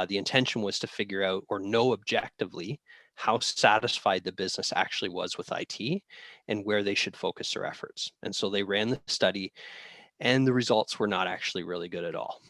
The intention was to figure out or know objectively how satisfied the business actually was with IT and where they should focus their efforts. And so they ran the study, and the results were not actually really good at all.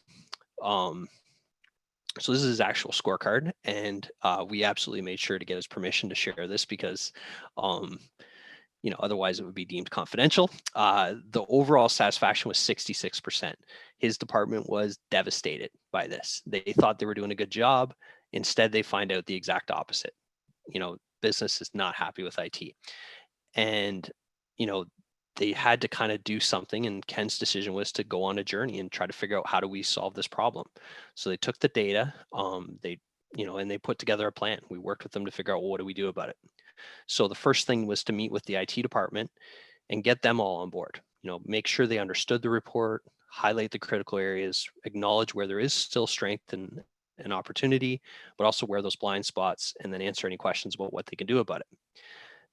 So this is his actual scorecard, and we absolutely made sure to get his permission to share this because otherwise it would be deemed confidential. The overall satisfaction was 66%. His department was devastated by this. They thought they were doing a good job. Instead, they find out the exact opposite. Business is not happy with IT. And, they had to kind of do something, and Ken's decision was to go on a journey and try to figure out, how do we solve this problem? So they took the data, and they put together a plan. We worked with them to figure out, well, what do we do about it? So the first thing was to meet with the IT department and get them all on board. Make sure they understood the report, highlight the critical areas, acknowledge where there is still strength and an opportunity, but also where those blind spots, and then answer any questions about what they can do about it.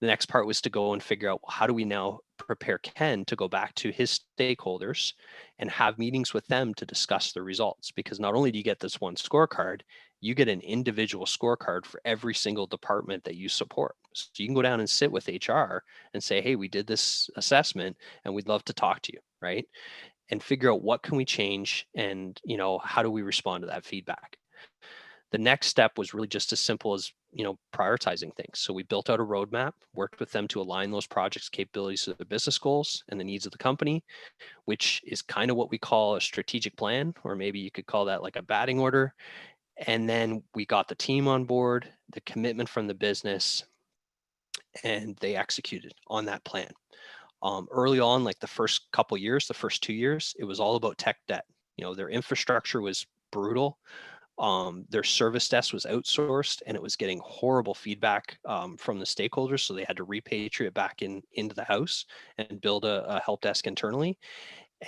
The next part was to go and figure out, well, how do we now prepare Ken to go back to his stakeholders and have meetings with them to discuss the results? Because not only do you get this one scorecard, you get an individual scorecard for every single department that you support. So you can go down and sit with HR and say, hey, we did this assessment and we'd love to talk to you, right? And figure out, what can we change, and how do we respond to that feedback? The next step was really just as simple as prioritizing things. So we built out a roadmap, worked with them to align those projects' capabilities to the business goals and the needs of the company, which is kind of what we call a strategic plan, or maybe you could call that like a batting order. And then we got the team on board, the commitment from the business, and they executed on that plan. Early on, like the first couple years, the first 2 years, it was all about tech debt. Their infrastructure was brutal. Their service desk was outsourced, and it was getting horrible feedback from the stakeholders. So they had to repatriate back into the house and build a help desk internally.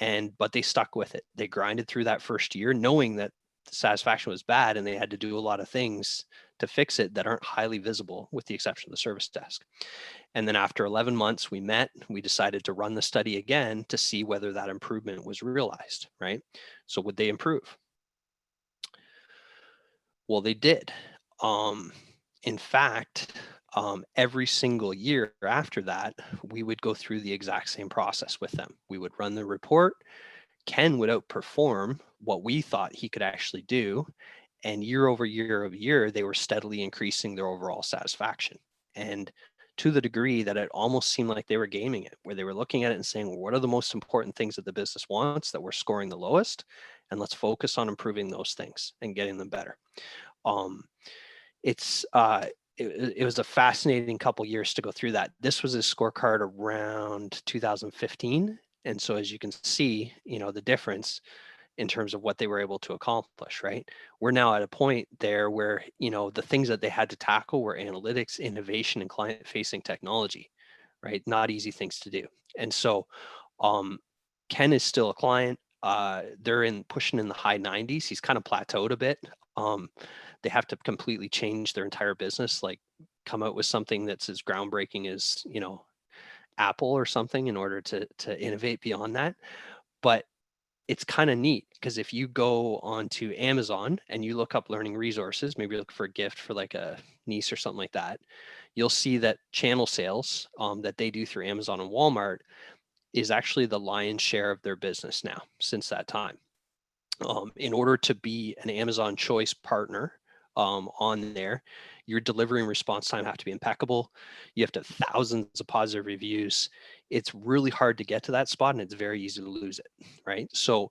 But they stuck with it. They grinded through that first year, knowing that the satisfaction was bad, and they had to do a lot of things to fix it that aren't highly visible, with the exception of the service desk. And then after 11 months, we decided to run the study again to see whether that improvement was realized, right? So would they improve? Well, they did. In fact, every single year after that, we would go through the exact same process with them. We would run the report. Ken would outperform what we thought he could actually do. And year over year, they were steadily increasing their overall satisfaction. And to the degree that it almost seemed like they were gaming it, where they were looking at it and saying, well, what are the most important things that the business wants that we're scoring the lowest? And let's focus on improving those things and getting them better. It was a fascinating couple years to go through that. This was a scorecard around 2015. And so as you can see, the difference in terms of what they were able to accomplish, right? We're now at a point there where, the things that they had to tackle were analytics, innovation, and client-facing technology, right? Not easy things to do. And so Ken is still a client. They're pushing in the high 90s. He's kind of plateaued a bit. They have to completely change their entire business, like come out with something that's as groundbreaking as, Apple or something, in order to innovate beyond that. But it's kind of neat, because if you go onto Amazon and you look up learning resources, maybe look for a gift for like a niece or something like that, you'll see that channel sales that they do through Amazon and Walmart is actually the lion's share of their business now since that time. In order to be an Amazon choice partner on there, your delivery and response time have to be impeccable. You have to have thousands of positive reviews. It's really hard to get to that spot, and it's very easy to lose it, right? So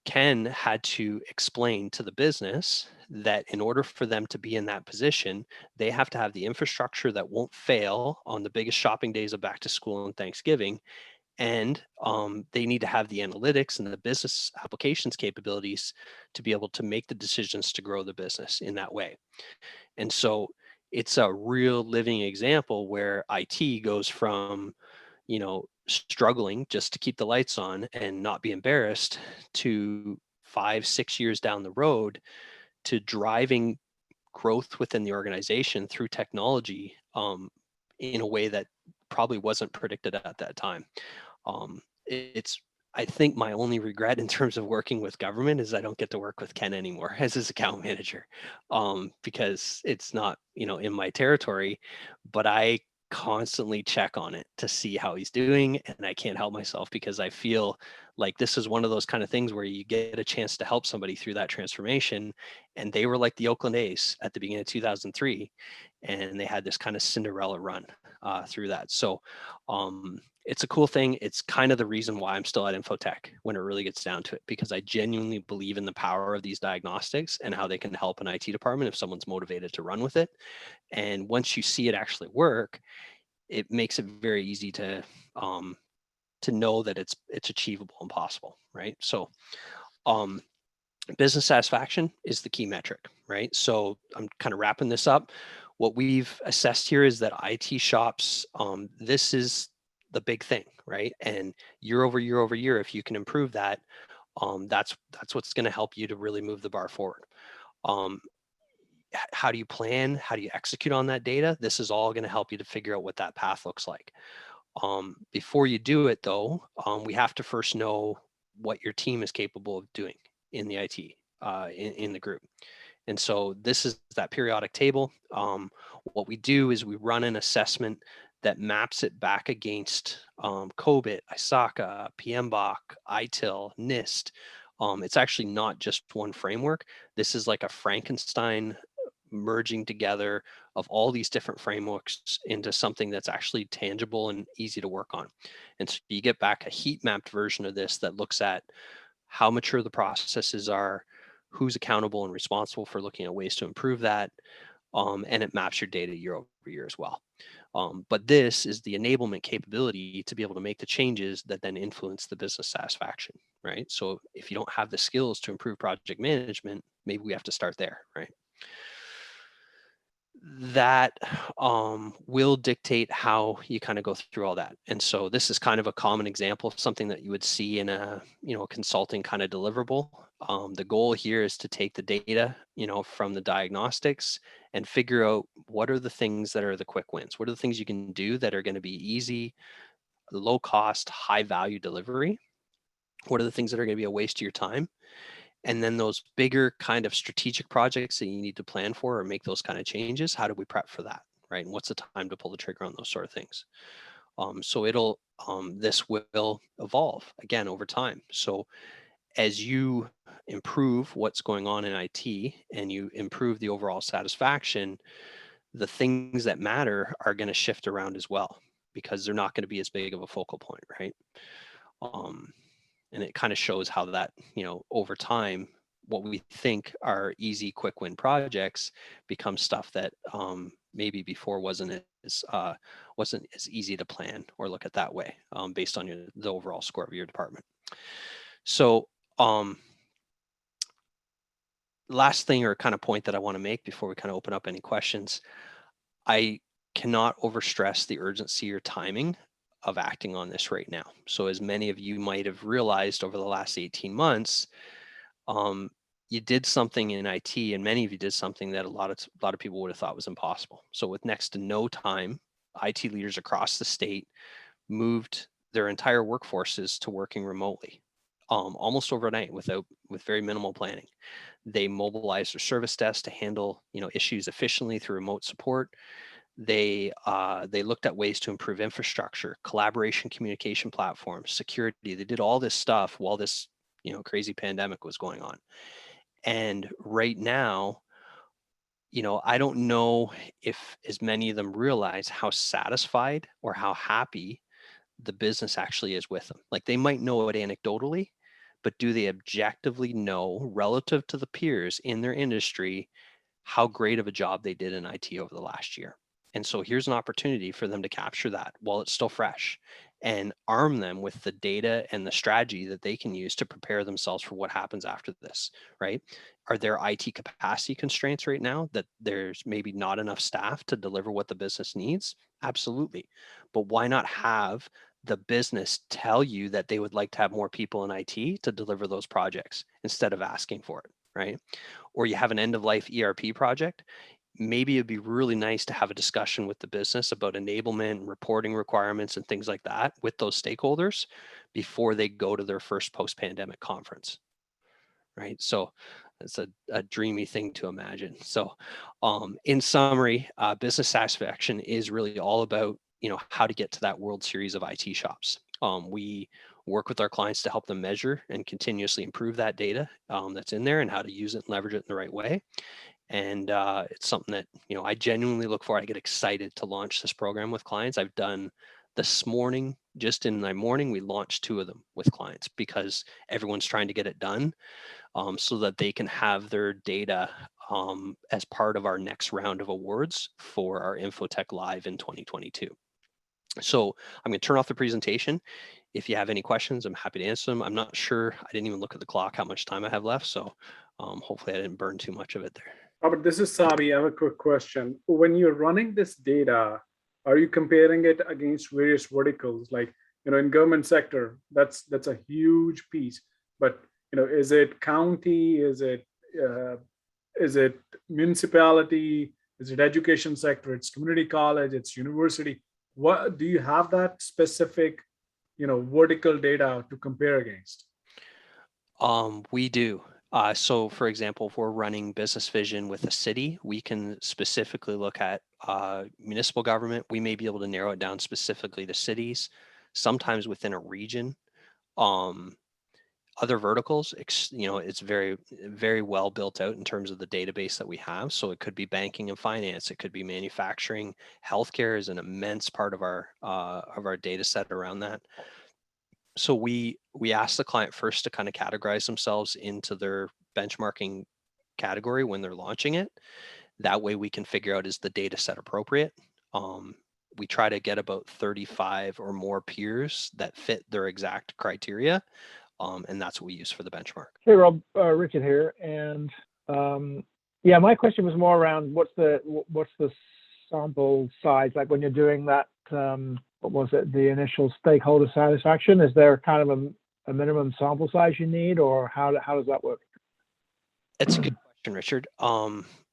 Ken had to explain to the business that in order for them to be in that position, they have to have the infrastructure that won't fail on the biggest shopping days of back to school and Thanksgiving. And they need to have the analytics and the business applications capabilities to be able to make the decisions to grow the business in that way. And so it's a real living example where IT goes from, struggling just to keep the lights on and not be embarrassed, to 5-6 years down the road to driving growth within the organization through technology in a way that probably wasn't predicted at that time. It's I think my only regret in terms of working with government is I don't get to work with Ken anymore as his account manager, because it's not, in my territory, but I constantly check on it to see how he's doing. And I can't help myself because I feel like this is one of those kind of things where you get a chance to help somebody through that transformation. And they were like the Oakland A's at the beginning of 2003, and they had this kind of Cinderella run through that. So, it's a cool thing. It's kind of the reason why I'm still at Infotech when it really gets down to it, because I genuinely believe in the power of these diagnostics and how they can help an IT department if someone's motivated to run with it. And once you see it actually work, it makes it very easy to know that it's achievable and possible, right? So, business satisfaction is the key metric, right? So I'm kind of wrapping this up. What we've assessed here is that IT shops, this is the big thing, right? And year over year over year, if you can improve that, that's what's going to help you to really move the bar forward. How do you plan? How do you execute on that data? This is all going to help you to figure out what that path looks like. Before you do it, though, we have to first know what your team is capable of doing in the IT, in the group. And so this is that periodic table. What we do is we run an assessment that maps it back against COBIT, ISACA, PMBOK, ITIL, NIST. It's actually not just one framework. This is like a Frankenstein merging together of all these different frameworks into something that's actually tangible and easy to work on. And so you get back a heat mapped version of this that looks at how mature the processes are, who's accountable and responsible for looking at ways to improve that, and it maps your data year over year as well. But this is the enablement capability to be able to make the changes that then influence the business satisfaction, right? So if you don't have the skills to improve project management, maybe we have to start there, right? That will dictate how you kind of go through all that. And so this is kind of a common example of something that you would see in a consulting kind of deliverable. The goal here is to take the data from the diagnostics and figure out what are the things that are the quick wins. What are the things you can do that are going to be easy, low cost, high value delivery? What are the things that are going to be a waste of your time? And then those bigger kind of strategic projects that you need to plan for or make those kind of changes, how do we prep for that, right? And what's the time to pull the trigger on those sort of things? So this will evolve again over time. So as you improve what's going on in IT and you improve the overall satisfaction, the things that matter are going to shift around as well, because they're not going to be as big of a focal point, right? And it kind of shows how that, over time, what we think are easy, quick win projects become stuff that maybe before wasn't as easy to plan or look at that way, based on the overall score of your department. So last thing or kind of point that I want to make before we kind of open up any questions, I cannot overstress the urgency or timing of acting on this right now. So as many of you might have realized over the last 18 months, you did something in IT, and many of you did something that a lot of people would have thought was impossible. So with next to no time, IT leaders across the state moved their entire workforces to working remotely, almost overnight with very minimal planning. They mobilized their service desk to handle issues efficiently through remote support. They looked at ways to improve infrastructure, collaboration, communication platforms, security. They did all this stuff while this crazy pandemic was going on. And right now, I don't know if as many of them realize how satisfied or how happy the business actually is with them. Like, they might know it anecdotally, but do they objectively know, relative to the peers in their industry, how great of a job they did in IT over the last year? And so here's an opportunity for them to capture that while it's still fresh and arm them with the data and the strategy that they can use to prepare themselves for what happens after this, right? Are there IT capacity constraints right now that there's maybe not enough staff to deliver what the business needs? Absolutely. But why not have the business tell you that they would like to have more people in IT to deliver those projects instead of asking for it, right? Or you have an end of life ERP project. maybe it'd be really nice to have a discussion with the business about enablement and reporting requirements and things like that with those stakeholders before they go to their first post-pandemic conference, right? So it's a dreamy thing to imagine. So in summary, business satisfaction is really all about, how to get to that World Series of IT shops. We work with our clients to help them measure and continuously improve that data that's in there and how to use it and leverage it in the right way. And it's something that, I genuinely look for. I get excited to launch this program with clients. I've done this morning, just in my morning, we launched 2 of them with clients because everyone's trying to get it done so that they can have their data as part of our next round of awards for our Infotech Live in 2022. So I'm going to turn off the presentation. If you have any questions, I'm happy to answer them. I'm not sure. I didn't even look at the clock, how much time I have left. So hopefully I didn't burn too much of it there. Robert, this is Sabi. I have a quick question. When you're running this data, are you comparing it against various verticals? Like, in government sector, that's a huge piece. But is it county? Is it municipality? Is it education sector? It's community college. It's university. What do you have that specific, vertical data to compare against? We do. So for example, if we're running business vision with a city, we can specifically look at municipal government. We may be able to narrow it down specifically to cities, sometimes within a region. Other verticals, it's very, very well built out in terms of the database that we have. So it could be banking and finance. It could be manufacturing. Healthcare is an immense part of our data set around that. So we ask the client first to kind of categorize themselves into their benchmarking category when they're launching it. That way we can figure out, is the data set appropriate? We try to get about 35 or more peers that fit their exact criteria. And that's what we use for the benchmark. Hey, Rob, Richard here. And my question was more around what's the sample size, like when you're doing that, what was it, the initial stakeholder satisfaction? Is there kind of a minimum sample size you need, or how does that work? It's a good question, Richard.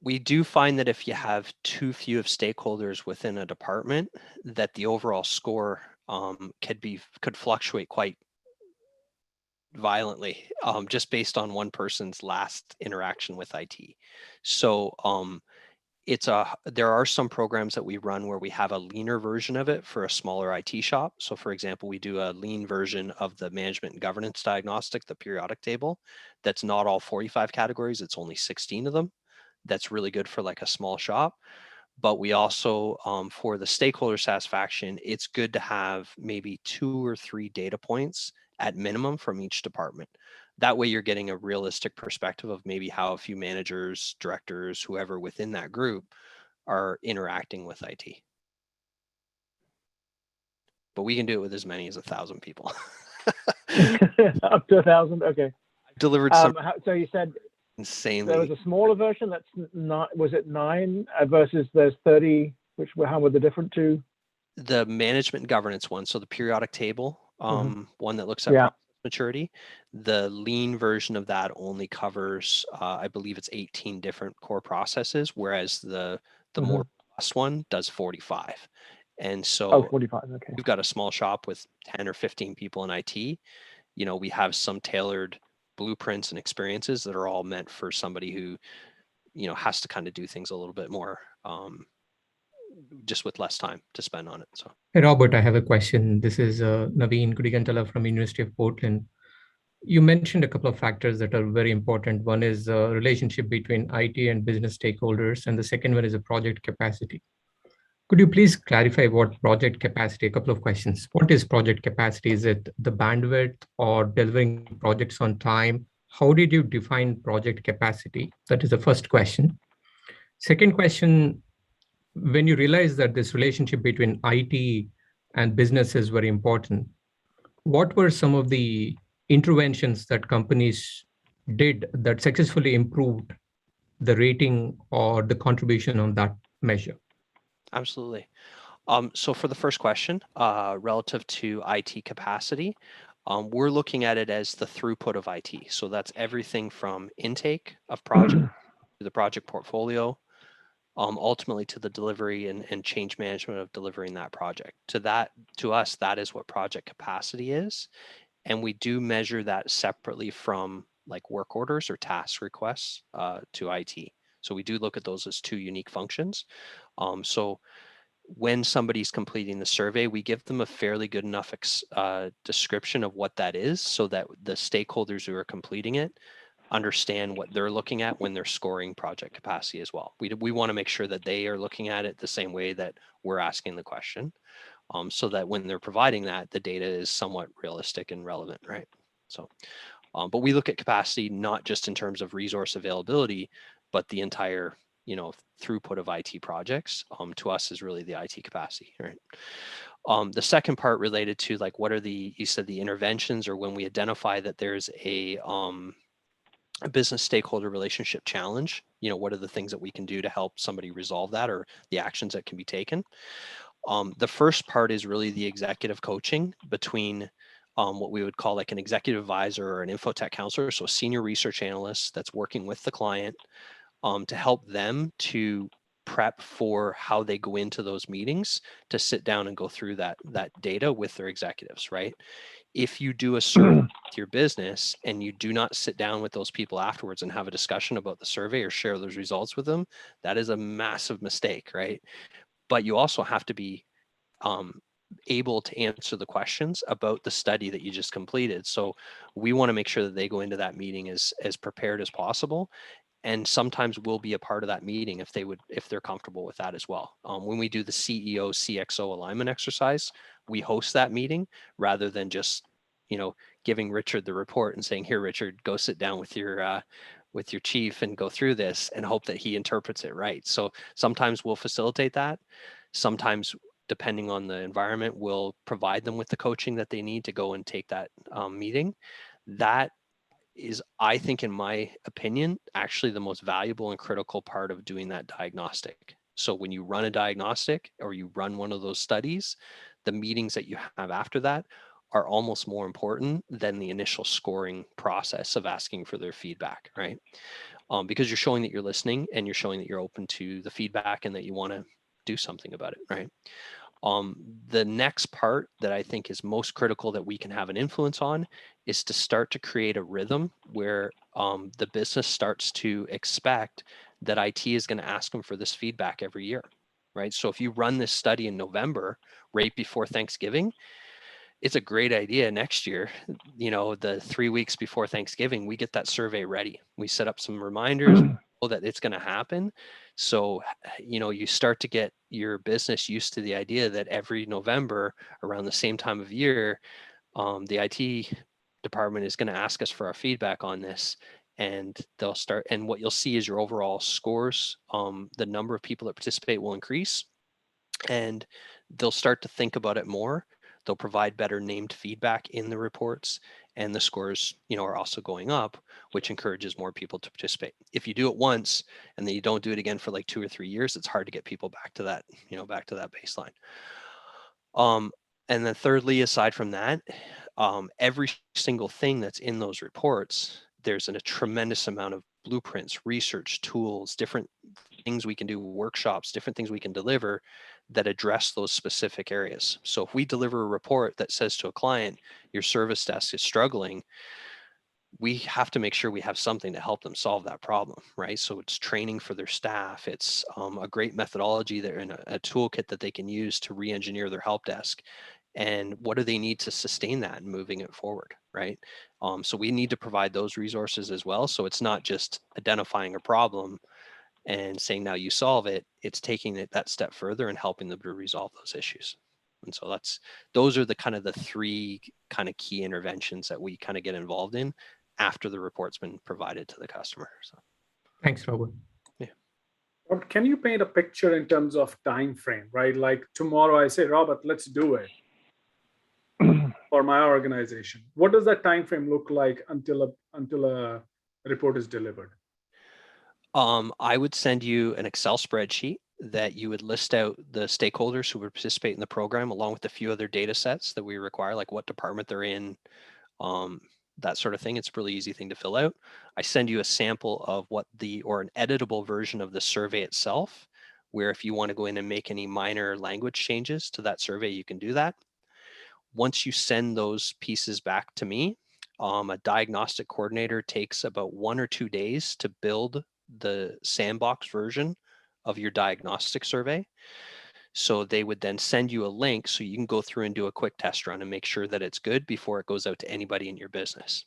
We do find that if you have too few of stakeholders within a department, that the overall score could fluctuate quite violently, just based on one person's last interaction with IT. So there are some programs that we run where we have a leaner version of it for a smaller IT shop. So for example, we do a lean version of the management and governance diagnostic, the periodic table. That's not all 45 categories. It's only 16 of them. That's really good for like a small shop. But we also, for the stakeholder satisfaction, it's good to have maybe 2 or 3 data points at minimum from each department. That way you're getting a realistic perspective of maybe how a few managers, directors, whoever within that group are interacting with IT. But we can do it with as many as 1,000 people. Up to 1,000, okay. I've delivered some so you said insanely. there was a smaller version that's not, was it 9 versus there's 30, how were the different two? The management and governance one, so the periodic table, one that looks at process maturity. The lean version of that only covers, I believe it's 18 different core processes, whereas the more robust one does 45. And so 45, okay. We've got a small shop with 10 or 15 people in IT. We have some tailored blueprints and experiences that are all meant for somebody who, has to kind of do things a little bit more, just with less time to spend on it. So, hey, Robert, I have a question. This is Naveen Kudigantala from University of Portland. You mentioned a couple of factors that are very important. One is the relationship between IT and business stakeholders, and the second one is a project capacity. Could you please clarify what project capacity? A couple of questions. What is project capacity? Is it the bandwidth or delivering projects on time? How did you define project capacity? That is the first question. Second question, when you realize that this relationship between IT and business is very important, what were some of the interventions that companies did that successfully improved the rating or the contribution on that measure? Absolutely. So for the first question, relative to IT capacity, we're looking at it as the throughput of IT. So that's everything from intake of project to the project portfolio, ultimately to the delivery and change management of delivering that project. To us, that is what project capacity is. And we do measure that separately from like work orders or task requests to IT. So we do look at those as two unique functions. So when somebody's completing the survey, we give them a fairly good enough description of what that is so that the stakeholders who are completing it understand what they're looking at when they're scoring project capacity as well. We want to make sure that they are looking at it the same way that we're asking the question, so that when they're providing that, the data is somewhat realistic and relevant, right? So, but we look at capacity not just in terms of resource availability, but the entire, throughput of IT projects. To us is really the IT capacity, right? The second part related to like what are you said the interventions, or when we identify that there's a business stakeholder relationship challenge, what are the things that we can do to help somebody resolve that, or the actions that can be taken? The first part is really the executive coaching between what we would call like an executive advisor or an infotech counselor, so a senior research analyst that's working with the client to help them to prep for how they go into those meetings to sit down and go through that data with their executives, right? If you do a survey with your business and you do not sit down with those people afterwards and have a discussion about the survey or share those results with them, that is a massive mistake, right? But you also have to be able to answer the questions about the study that you just completed. So we want to make sure that they go into that meeting as prepared as possible. And sometimes we'll be a part of that meeting if they're comfortable with that as well. When we do the CEO Cxo Alignment Exercise, we host that meeting rather than just, giving Richard the report and saying, "Here, Richard, go sit down with your chief and go through this," and hope that he interprets it right. So sometimes we'll facilitate that. Sometimes, depending on the environment, we'll provide them with the coaching that they need to go and take that meeting. That is, I think, in my opinion, actually the most valuable and critical part of doing that diagnostic. So when you run a diagnostic or you run one of those studies, the meetings that you have after that are almost more important than the initial scoring process of asking for their feedback, right? Because you're showing that you're listening and you're showing that you're open to the feedback and that you want to do something about it, right? The next part that I think is most critical that we can have an influence on is to start to create a rhythm where the business starts to expect that IT is going to ask them for this feedback every year, right? So if you run this study in November, right before Thanksgiving, it's a great idea next year, the 3 weeks before Thanksgiving, we get that survey ready. We set up some reminders that it's going to happen. So, you start to get your business used to the idea that every November around the same time of year, the IT department is going to ask us for our feedback on this, and they'll start. And what you'll see is your overall scores, the number of people that participate will increase, and they'll start to think about it more. They'll provide better named feedback in the reports, and the scores, are also going up, which encourages more people to participate. If you do it once and then you don't do it again for like 2 or 3 years, it's hard to get people back to that, back to that baseline. And then thirdly, aside from that, every single thing that's in those reports, there's a tremendous amount of blueprints, research, tools, different things we can do, workshops, different things we can deliver that address those specific areas. So if we deliver a report that says to a client, your service desk is struggling, we have to make sure we have something to help them solve that problem, right? So it's training for their staff. It's a great methodology there and a toolkit that they can use to re-engineer their help desk. And what do they need to sustain that and moving it forward, right? So we need to provide those resources as well. So it's not just identifying a problem and saying, now you solve it. It's taking it that step further and helping them to resolve those issues. And so those are the kind of the three kind of key interventions that we kind of get involved in after the report's been provided to the customer. So Thanks, Robert. Yeah. Can you paint a picture in terms of time frame, right? Like tomorrow I say, Robert, let's do it for my organization. What does that time frame look like until a report is delivered? I would send you an Excel spreadsheet that you would list out the stakeholders who would participate in the program, along with a few other data sets that we require, like what department they're in, that sort of thing. It's a really easy thing to fill out. I send you a sample of or an editable version of the survey itself where if you want to go in and make any minor language changes to that survey, you can do that. Once you send those pieces back to me, a diagnostic coordinator takes about 1 or 2 days to build the sandbox version of your diagnostic survey. So they would then send you a link so you can go through and do a quick test run and make sure that it's good before it goes out to anybody in your business.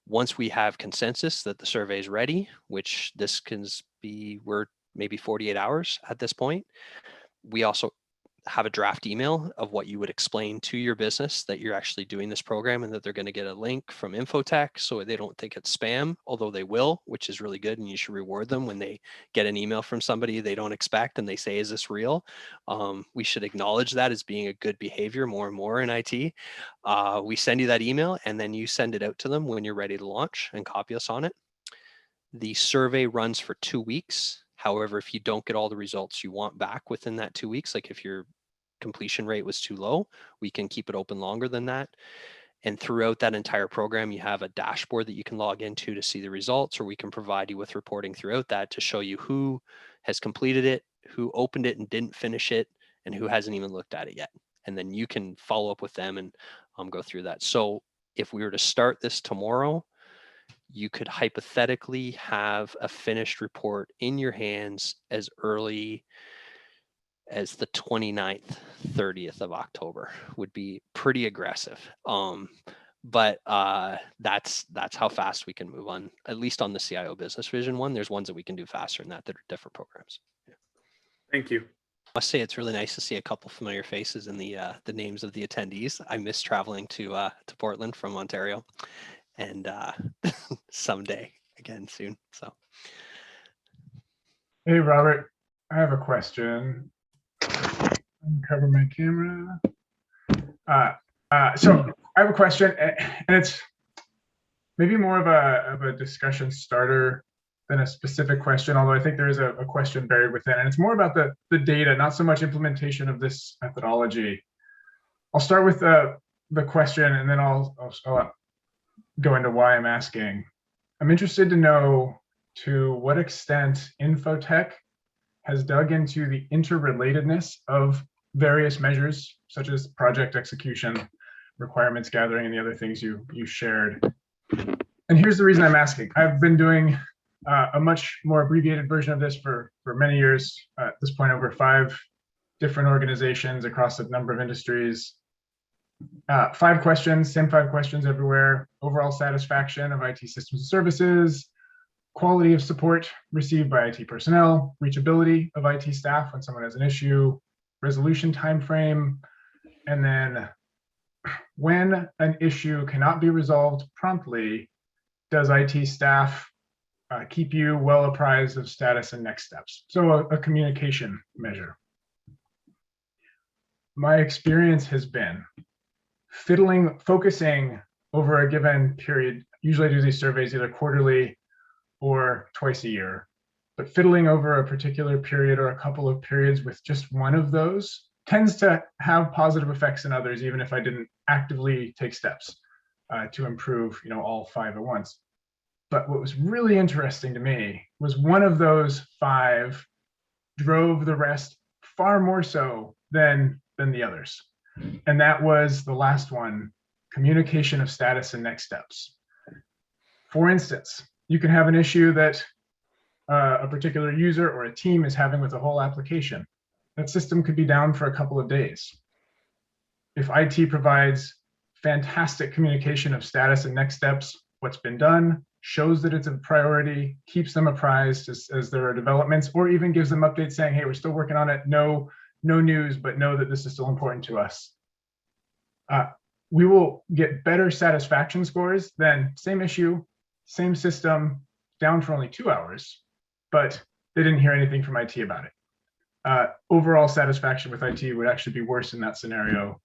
Once we have consensus that the survey is ready, which this can be, we're maybe 48 hours at this point, we also have a draft email of what you would explain to your business that you're actually doing this program and that they're going to get a link from Infotech so they don't think it's spam, although they will, which is really good. And you should reward them when they get an email from somebody they don't expect and they say, is this real? We should acknowledge that as being a good behavior more and more in IT. We send you that email and then you send it out to them when you're ready to launch and copy us on it. The survey runs for 2 weeks. However, if you don't get all the results you want back within that 2 weeks, like if your completion rate was too low, we can keep it open longer than that. And throughout that entire program, you have a dashboard that you can log into to see the results, or we can provide you with reporting throughout that to show you who has completed it, who opened it and didn't finish it, and who hasn't even looked at it yet. And then you can follow up with them and go through that. So if we were to start this tomorrow, you could hypothetically have a finished report in your hands as early as the 29th, 30th of October. Would be pretty aggressive. But that's how fast we can move on, at least on the Cio Business Vision one. There's ones that we can do faster than that are different programs. Yeah. Thank you. I must say it's really nice to see a couple familiar faces in the names of the attendees. I miss traveling to Portland from Ontario, and someday again soon. So, hey Robert, I have a question. Cover my camera. So I have a question, and it's maybe more of a discussion starter than a specific question, although I think there is a question buried within, and it's more about the data, not so much implementation of this methodology. I'll start with the question, and then I'll go into why I'm asking. I'm interested to know to what extent Infotech has dug into the interrelatedness of various measures, such as project execution, requirements gathering, and the other things you shared. And here's the reason I'm asking. I've been doing a much more abbreviated version of this for many years, at this point over 5 different organizations across a number of industries. 5 questions, same 5 questions everywhere. Overall satisfaction of IT systems and services, quality of support received by IT personnel, reachability of IT staff when someone has an issue, resolution timeframe, and then when an issue cannot be resolved promptly, does IT staff keep you well apprised of status and next steps? So a communication measure. My experience has been focusing over a given period. Usually I do these surveys either quarterly or twice a year, but fiddling over a particular period or a couple of periods with just one of those tends to have positive effects in others, even if I didn't actively take steps to improve, all 5 at once. But what was really interesting to me was one of those 5 drove the rest far more so than the others. And that was the last one, communication of status and next steps. For instance, you can have an issue that a particular user or a team is having with a whole application. That system could be down for a couple of days. If IT provides fantastic communication of status and next steps, what's been done, shows that it's a priority, keeps them apprised as there are developments, or even gives them updates saying, hey, we're still working on it, no news, but know that this is still important to us. We will get better satisfaction scores than same issue, same system, down for only 2 hours, but they didn't hear anything from IT about it. Overall satisfaction with IT would actually be worse in that scenario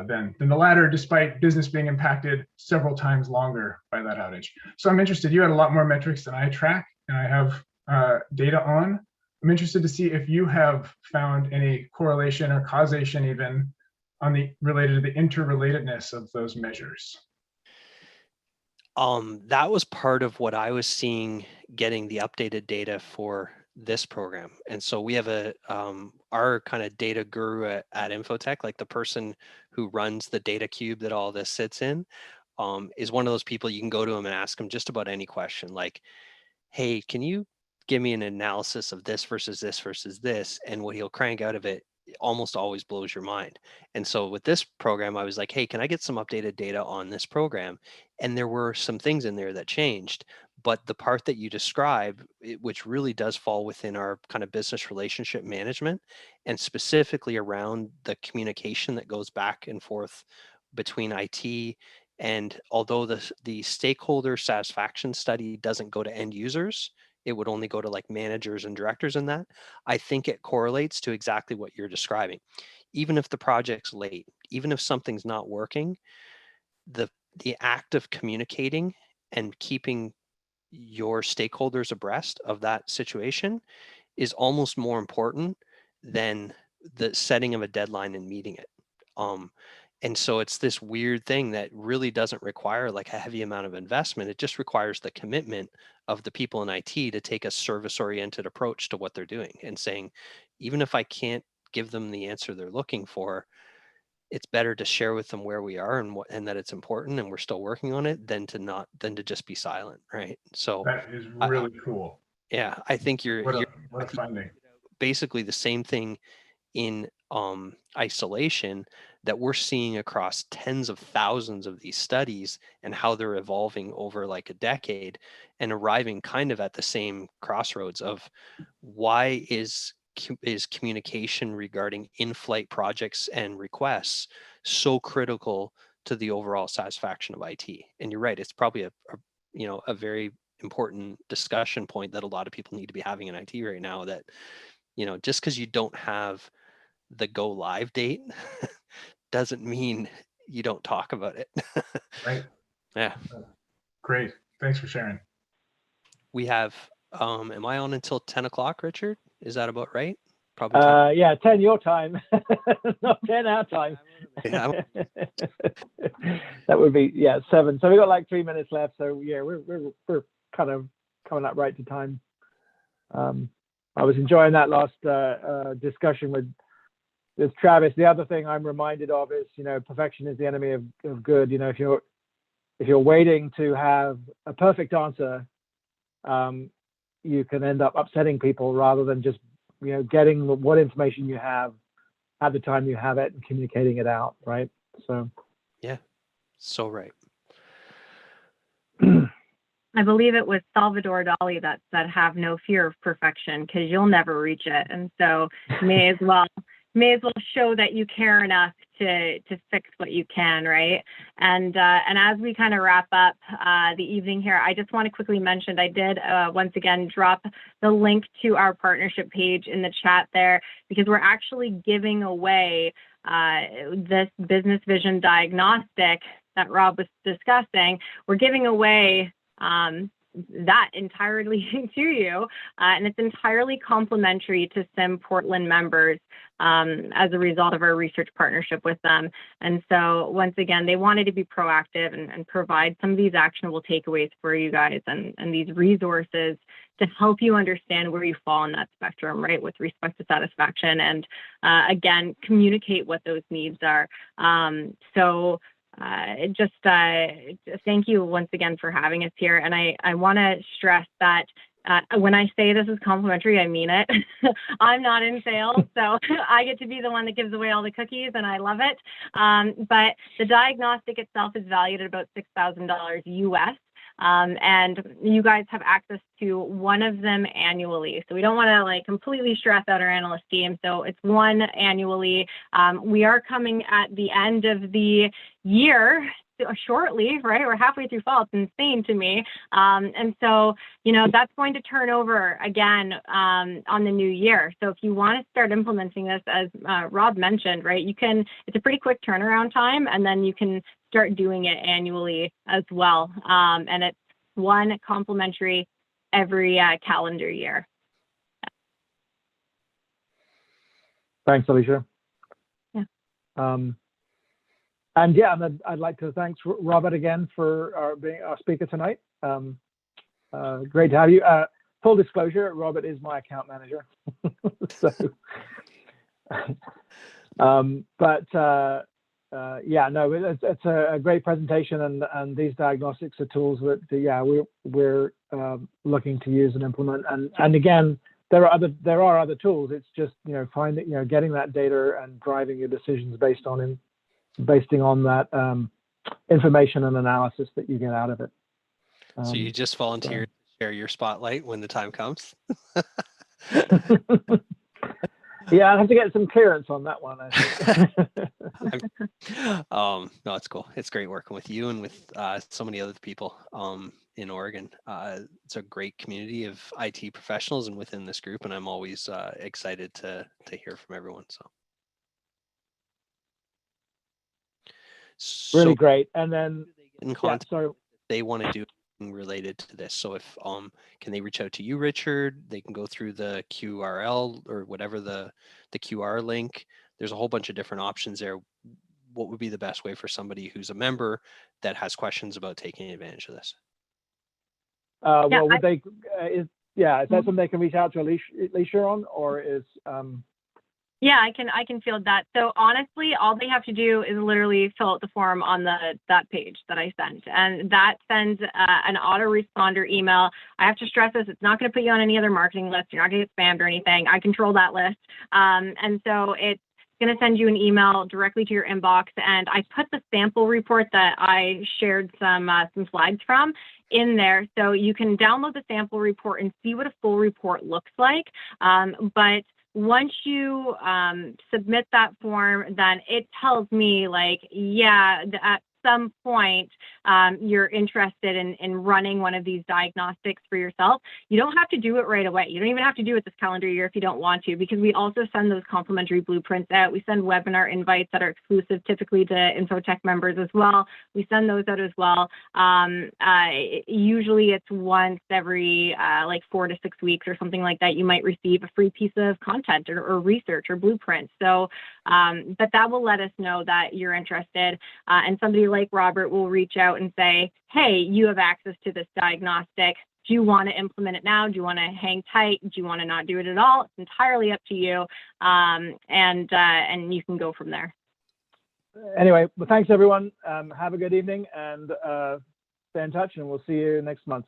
than the latter, despite business being impacted several times longer by that outage. So I'm interested, you had a lot more metrics than I track and I have data on. I'm interested to see if you have found any correlation or causation even on related to the interrelatedness of those measures. That was part of what I was seeing getting the updated data for this program. And so we have our kind of data guru at Infotech, like the person who runs the data cube that all this sits in, is one of those people you can go to him and ask him just about any question, like, hey, can you give me an analysis of this versus this versus this? And what he'll crank out of it almost always blows your mind. And so with this program, I was like, hey, can I get some updated data on this program? And there were some things in there that changed. But the part that you describe, which really does fall within our kind of business relationship management, and specifically around the communication that goes back and forth between IT, and although the stakeholder satisfaction study doesn't go to end users, it would only go to like managers and directors in that. I think it correlates to exactly what you're describing. Even if the project's late, even if something's not working, the act of communicating and keeping your stakeholders abreast of that situation is almost more important than the setting of a deadline and meeting it. And so it's this weird thing that really doesn't require like a heavy amount of investment. It just requires the commitment of the people in IT to take a service-oriented approach to what they're doing and saying, even if I can't give them the answer they're looking for, it's better to share with them where we are and that it's important and we're still working on it than to just be silent, right? So that is really cool. Yeah, I think What a finding. Basically the same thing in isolation that we're seeing across tens of thousands of these studies and how they're evolving over like a decade and arriving kind of at the same crossroads of why is communication regarding in-flight projects and requests so critical to the overall satisfaction of IT. And you're right, it's probably a very important discussion point that a lot of people need to be having in IT right now, that just because you don't have the go live date doesn't mean you don't talk about it. Right. Yeah. Great. Thanks for sharing. We have, am I on until 10 o'clock, Richard? Is that about right? Probably 10. Yeah, 10 your time, not 10 our time. Yeah. That would be, 7. So we got like 3 minutes left. So yeah, we're kind of coming up right to time. I was enjoying that last discussion with Travis. The other thing I'm reminded of is, perfection is the enemy of good. If you're waiting to have a perfect answer, you can end up upsetting people rather than just, getting what information you have at the time you have it and communicating it out, right? So. Yeah, so right. I believe it was Salvador Dali that said, have no fear of perfection because you'll never reach it. And so may as well show that you care enough to fix what you can, right? And as we kind of wrap up the evening here, I just want to quickly mention, I did once again drop the link to our partnership page in the chat there, because we're actually giving away this Business Vision Diagnostic that Rob was discussing. We're giving away that entirely to you, and it's entirely complimentary to SIM Portland members as a result of our research partnership with them. And so once again, they wanted to be proactive and provide some of these actionable takeaways for you guys and these resources to help you understand where you fall on that spectrum, right, with respect to satisfaction, and again, communicate what those needs are. Thank you once again for having us here. And I want to stress that when I say this is complimentary, I mean it. I'm not in sales, so I get to be the one that gives away all the cookies, and I love it. But the diagnostic itself is valued at about $6,000 US. And you guys have access to one of them annually. So we don't want to completely stress out our analyst team. So it's one annually. We are coming at the end of the year shortly, right? We're halfway through fall. It's insane to me. And so, that's going to turn over again on the new year. So if you want to start implementing this, as Rob mentioned, right, it's a pretty quick turnaround time, and then you can start doing it annually as well. And it's one complimentary every calendar year. Thanks, Alicia. Yeah. And I'd like to thank Robert again for being our speaker tonight. Great to have you. full disclosure, Robert is my account manager. So, yeah, no, it's a great presentation, and these diagnostics are tools that we're looking to use and implement. And again, there are other tools. It's just finding getting that data and driving your decisions based on that information and analysis that you get out of it. So you just volunteered to share your spotlight when the time comes. Yeah, I have to get some clearance on that one, I think. No, it's cool. It's great working with you and with so many other people in Oregon. It's a great community of IT professionals and within this group, and I'm always excited to hear from everyone. So Really great. And then in contact, they want to do related to this. So if can they reach out to you, Richard? They can go through the QRL or whatever the QR link. There's a whole bunch of different options there. What would be the best way for somebody who's a member that has questions about taking advantage of this? Well, would they? Is that something they can reach out to Alicia on, or is? Yeah, I can field that. So honestly, all they have to do is literally fill out the form on that page that I sent, and that sends an autoresponder email. I have to stress this: it's not going to put you on any other marketing list. You're not going to get spammed or anything. I control that list, and so it's going to send you an email directly to your inbox. And I put the sample report that I shared some slides from in there, so you can download the sample report and see what a full report looks like. But once you submit that form, then it tells me like, yeah, at some point you're interested in running one of these diagnostics for yourself. You don't have to do it right away. You don't even have to do it this calendar year if you don't want to, because we also send those complimentary blueprints out. We send webinar invites that are exclusive typically to InfoTech members as well. We send those out as well. Usually it's once every like 4 to 6 weeks or something like that. You might receive a free piece of content or research or blueprint. So, but that will let us know that you're interested, and somebody like Robert will reach out and say, hey, you have access to this diagnostic. Do you want to implement it now? Do you want to hang tight? Do you want to not do it at all? It's entirely up to you. And you can go from there. Anyway, well, thanks everyone. Have a good evening, and stay in touch, and we'll see you next month.